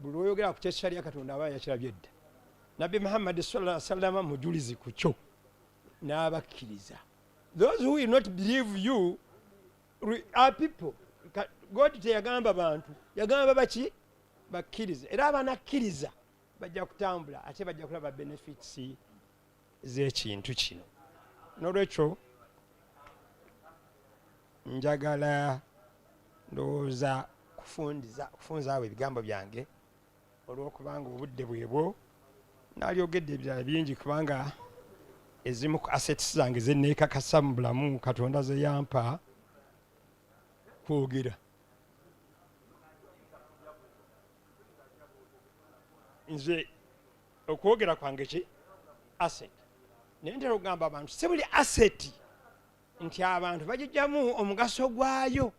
Buli oyogera ku kyessalya Katonda aba yakirabye edda. Nabbi Muhammad sallallahu alaihi wasallam mujulizi ku kyo n'abakkiriza. Those who will not believe you are people. God teyagamba bantu, yagamba baki bakkiriza. Era abanakkiriza bajja kutambula ate bajja kulaba benefits z'ekintu kino. N'olwekyo njagala ndowooza kufunzaawo ebigambo byange olw'okubanga obudde bwebwo nalyogedde ebirala bingi kubanga ezimu ku assets zange ze neekakasa mu bulamu Katonda ze yampa kwogera. Nze okwogera kwange ki asset. Naye ntera okugamba abantu si buli asset nti abantu bagijjamu omugaso gwayo.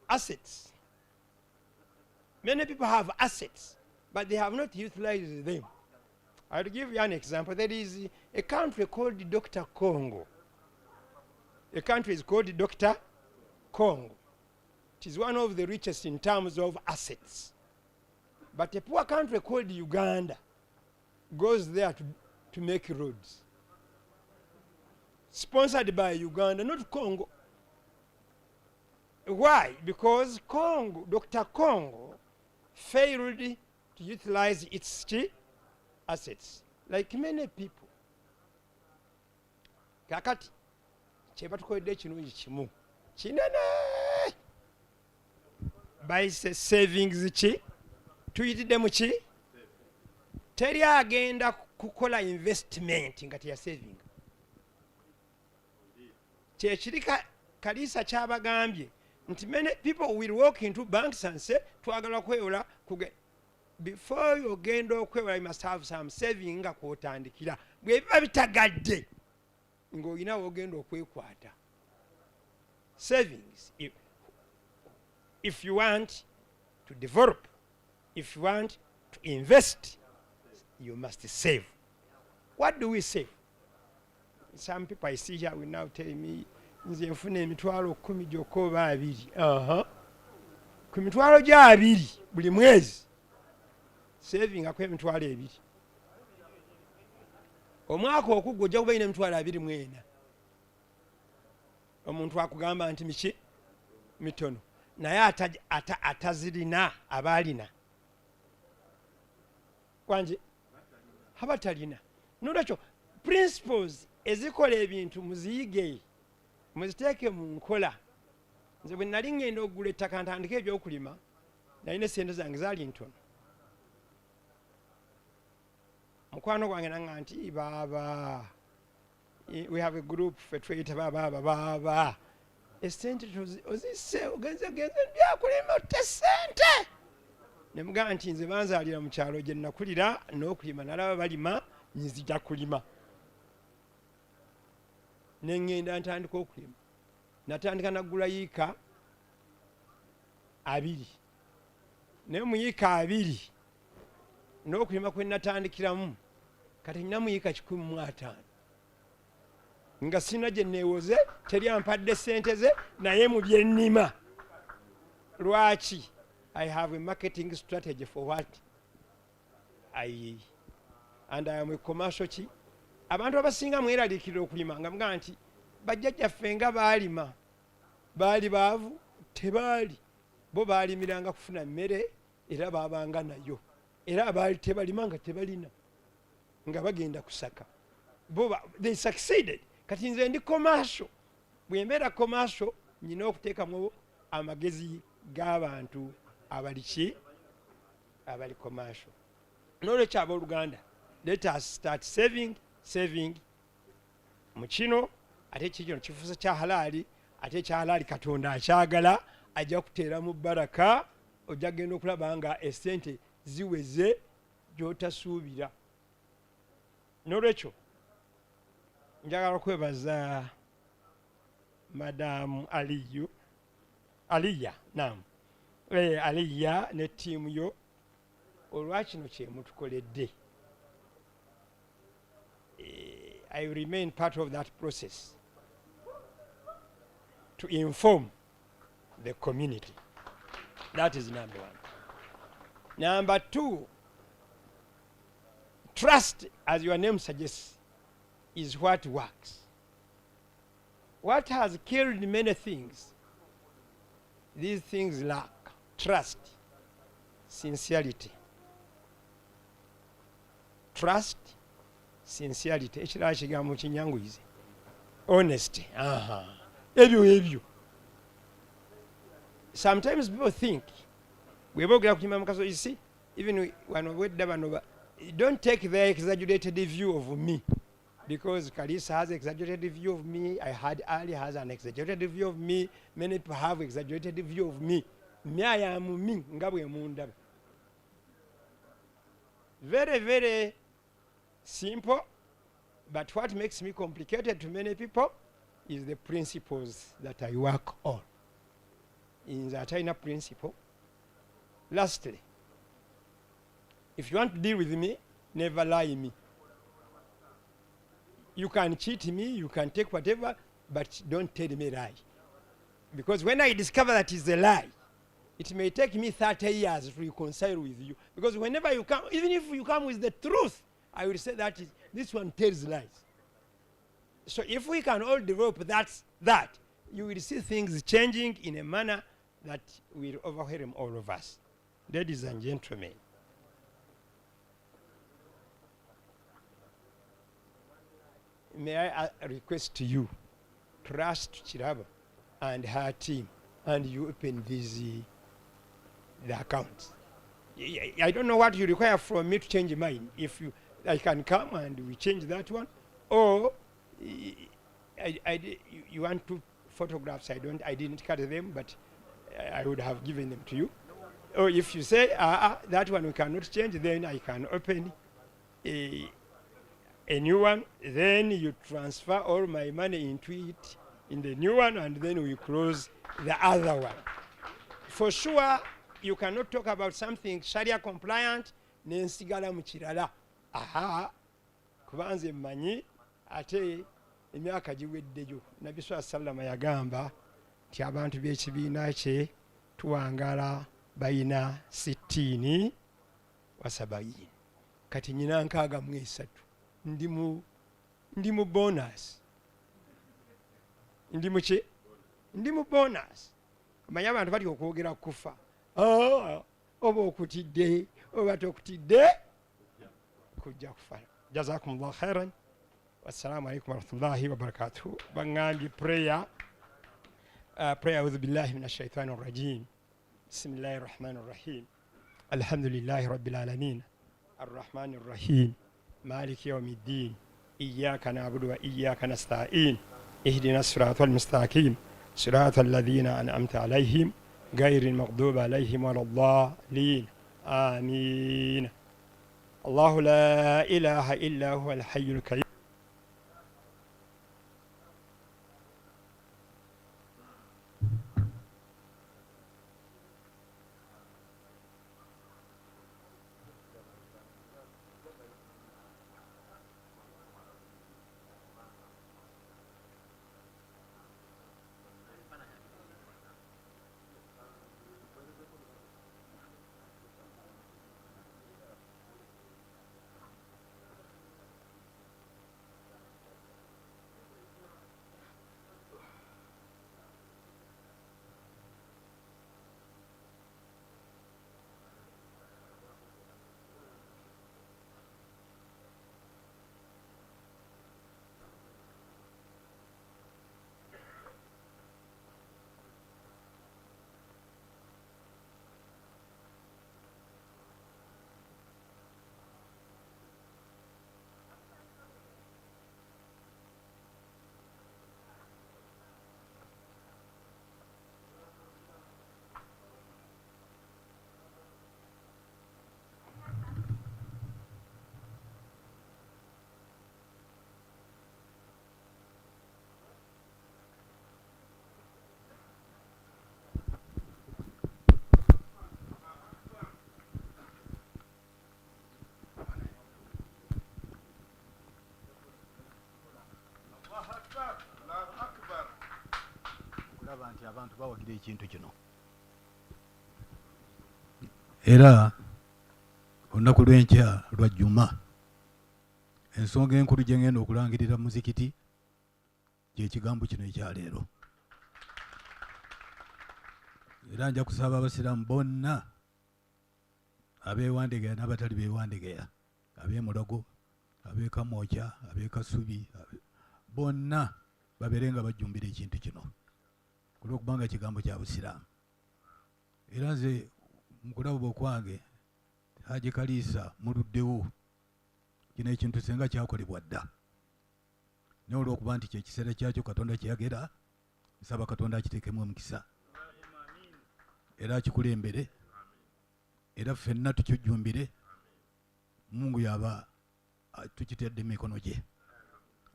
Assets. Many people have assets, but they have not utilized them. I'll give you an example. There is a country called Dr. Congo. The country is called Dr. Congo. It is one of the richest in terms of assets. But a poor country called Uganda goes there to make roads. Sponsored by Uganda, not Congo. Why? Because Congo, Dr. Congo, failed to utilize its assets, like many people. Kakati, kyeba tukoledde ekirungi kimu kinene. Bayise savings ki? Tuyitidde mu ki? Teri agenda kukola investment nga teya saving. Kyekiri Kalisa kyabagambye nti many people will walk into banks and say twagala kwewola before yogenda okwewola you must have some saving nga kwotandikira bwe biba bitagadde ng'olina wogenda okwekwata savings if you want to develop, if you want to invest, you must save. What do we save? Some people I see here will now tell me nze nfuna emitwalo 10 gyokka oba 2. Ku mitwalo gya 2 buli mwezi saving ako emitwalo 2. Omwaka okugwa ojja kuba ina emitwalo 24. Omuntu akugamba nti miki mitono naye atazirina abaalina kwanje abatalina nolwekyo principles ezikola ebintu muziyige muziteeke mu nkola. Nze bwe nali ngenda okugula ettaka ntandika ebyokulima nalina esente zange zaali ntono. Mukwano gwange nanga nti baaba we have a group fe tweyita baaba esente ozise ogenze byakulima otte sente. Ne mugamba nti nze banzaalira mu kyalo gye nakulira n'okulima nalaba balima nzija kulima. Ne ngenda ntandika okulima. Natandika naggula yiika 2. Naye mu yiika 2 n'okulima kwe natandikiramu kati nina mu yiika 15. Nga sina gye neewoze teri ampadde sente ze naye mu bye nnima. Lwaki? I have a marketing strategy for what and I am a commercial chi. Abantu abasinga mweraliikirira okulima nga mugamba nti bajjajjaffe nga baalima baali baavu tebaali bo baalimiranga kufuna mmere era baabanga nayo era abaali tebalima nga tebalina nga bagenda kusaka they succeeded. Kati nze ndi commercial bwe mbeera commercial nyina okuteekamu amagezi g'abantu abali commercial. N'olwekyo abooluganda let us start saving mu kino ate kikino kifuusa kya halaali ate ekya halaali Katonda akyagala ajja kuteera mu baraka ojja genda okulaba nga esente ziweze gy'otasuubira. N'olwekyo njagala okwebaza Madamu Aliya Aliya ne ttiimu yo olwa kino kye mutukoledde. I will remain part of that process to inform the community. That is number 1. Number 2, trust, as your name suggests, is what works. What has killed many things, these things lack trust, sincerity. Trust, sincerity. Ekirala kigambo kinyanguyize. Honesty. Ebyo. Sometimes people think, we boogera ku kimama mukaso, you see, even when we don't take their exaggerated view of me. Because Kalisa has an exaggerated view of me, I had Ali has an exaggerated view of me, many people have exaggerated view of me. Me, I am me, nga bwe mundaba. Very, very simple, but what makes me complicated to many people is the principles that I work on. In the China principle, lastly, if you want to deal with me, never lie me. You can cheat me, you can take whatever, but don't tell me lie. Because when I discover that is a lie, it may take me 30 years to reconcile with you. Because whenever you come, even if you come with the truth, I will say that this one tells lies. So if we can all develop that, you will see things changing in a manner that will overwhelm all of us. Ladies and gentlemen, may I request to you, trust Chiraba and her team, and you open the accounts. I don't know what you require from me to change mine. If I can come and we change that one, or you want to photographs, I didn't cut them, but I would have given them to you. Or if you say, that one we cannot change, then I can open a new one. Then you transfer all my money into it in the new one, and then we close the other one. For sure, you cannot talk about something Sharia compliant, nensigala mukirala. Kubanze mmanyi ate emyaka giweddeyo. Nabbi sallama yagamba nti abantu b'ekibiina kye tuwangala bayina 60 wa 70. Kati nyina 63. Ndi mu bonus. Ndi mu bonus. Manya abantu bali okwogera kufa. Oba okutidde oba tokutidde kujja kufa. Jazakumullahu khairan. Wassalamu alaikum warahmatullahi wabarakatuh. Bangambye prayer. Prayer أعوذ بالله من الشيطان الرجيم. بسم الله الرحمن الرحيم. الحمد لله رب العالمين الرحمن الرحيم مالك يوم الدين إياك نعبد وإياك نستعين اهدنا الصراط المستقيم صراط الذين أنعمت عليهم غير المغضوب عليهم ولا الضالين آمين. الله لا إله إلا هو الحي القيوم. Nti abantu bawagira ekintu kino era olunaku lw'enkya lwa Juma ensonga enkulu gye ngenda okulangirira muzikiti ky'ekigambo kino ekyaleero era nja kusaba abasiraamu bonna abeewandegeya n'abatali beewandegeya ab'emulogo ab'ekamwokya ab'ekasubi bonna babeere nga bajjumbira ekintu kino olw'okubanga kigambo kya busiraamu. Era nze mukulaba okwange Haji Kaliisa muluddewo kino ekintu senga kyakolebwa dda naye olw'okuba nti kyekiseera kyakyo Katonda kyeyagera nsaba Katonda akiteekemu omukisa era akikulembere era ffenna tukijjumbire Mungu yaba tukitedde mu mikono gye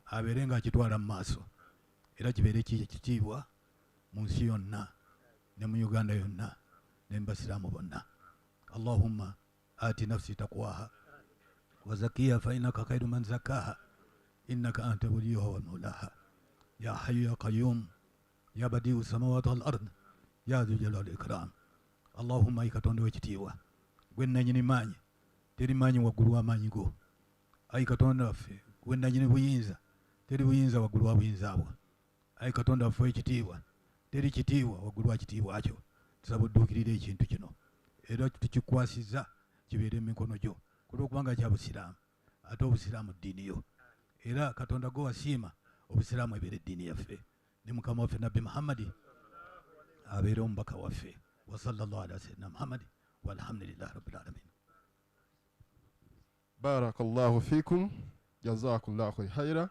abeere nga akitwala mu maaso era kibeere kitiibwa mu nsi yonna ne mu Uganda yonna ne mu basiraamu bonna. Allahumma ati nafsi taqwaha wa zakiha fa innaka khairu man zakkaha innaka anta waliyuha wa mawlaha ya hayyu ya qayyum ya badiu samawati wal ard ya dhu jalali wal ikram. Allahumma Katonda w'ekitiibwa gwe nannyini maanyi teri maanyi waggulu w'amaanyi go. Ayi Katonda waffe gwe nannyini buyinza teri buyinza waggulu wa buyinza bwo. Ayi Katonda waffe w'ekitiibwa teri kitiibwa waggulu wa kitiibwa kyo. Tusaba odduukirire ekintu kino era tukikwasizza kibeere mu mikono gyo kulw'okubanga kya busiraamu ate obusiraamu ddiini yo era Katonda gwe wasiima obusiraamu ebeere eddiini yaffe ne Mukama waffe Nabbi Muhammadi abeere omubaka waffe wa sallallahu ala sayyidina Muhammadi walhamdulillahi rabbil alamin. Barakallahu fikum jazakumullahu khaira.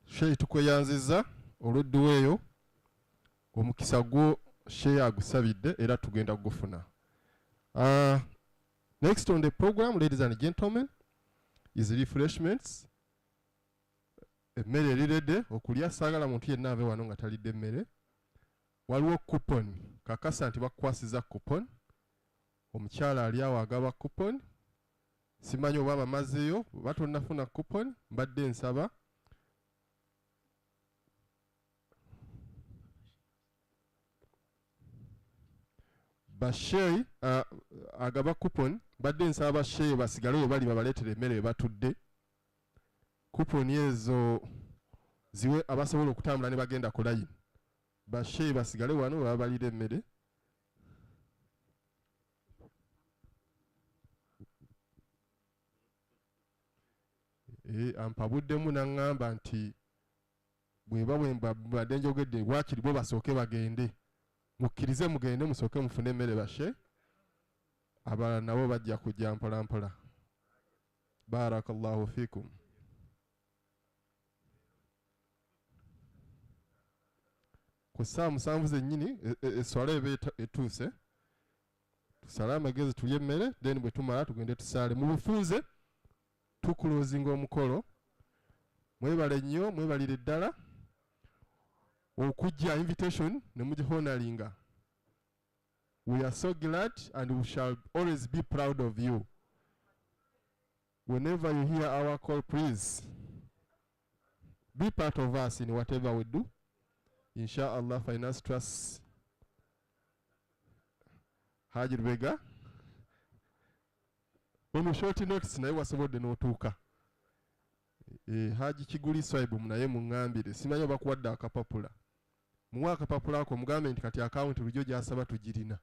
Sheikh tukweyanziza oludduweeyo omukisa gwo share agusabidde era tugenda gufuna. Next on the program, ladies and gentlemen, is refreshments. Emmere erirede okulya, saagala muntu yenna ave wano nga talidde emmere. Waliwo coupon, kakasa nti bakukwasiza coupon. Omukyala ali awo agaba coupon. Simanyi oba bamazeeyo, batonnafuna coupon, mbadde nsaba. Basheyi agaba coupon, mbadde nsaba basheyi basigale we bali babaleetere emmere batudde. Coupon ezo ziwe abasobola okutambula ne bagenda ku line. Basheyi basigale wano baba balira emmere. Ampabuddemu n'aŋŋamba nti bweba bwembadde njogedde waakiri bo basooke bagende. Mukkirize mugende musooke mufune emmere bashe. Abalala nabo bajja kujja mpola mpola. Barakallahu fikum. Ku ssaawa 7 zennyini esswala eba etuuse. Tusale amagezi tulye emmere, then bwe tumala tugende tusaale. Mu bufunze tukulozinga omukolo. Mwebale nnyo, mwebalire ddala okujja invitation ne mugihonalinga. We are so glad and we shall always be proud of you. Whenever you hear our call, please be part of us in whatever we do. Inshallah, Finance Trust Haji Rubega. Ono short notice naye wasobodde n'otuuka. Haji Kiguli Swaibu naye muŋŋambire. Simanyi bakuwadde akapapula. Muwa akapapula ako mugambe nti kati akawunti bulijjo gy'asaba tugirina.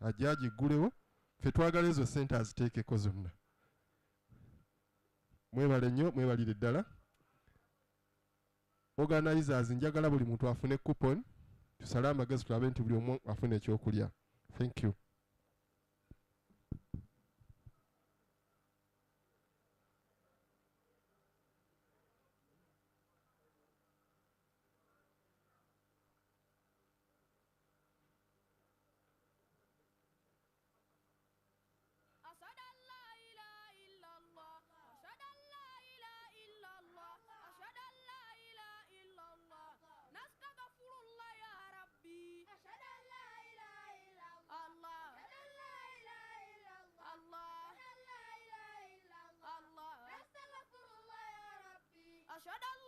Ajja agiggulewo. Ffe twagala ezo ssente aziteekeko zonna. Mwebale nnyo, mwebalire ddala. Organizers njagala buli muntu afune coupon. Tusale amagezi tulabe nti buli omu afune ekyokulya. Thank you. أشهد أن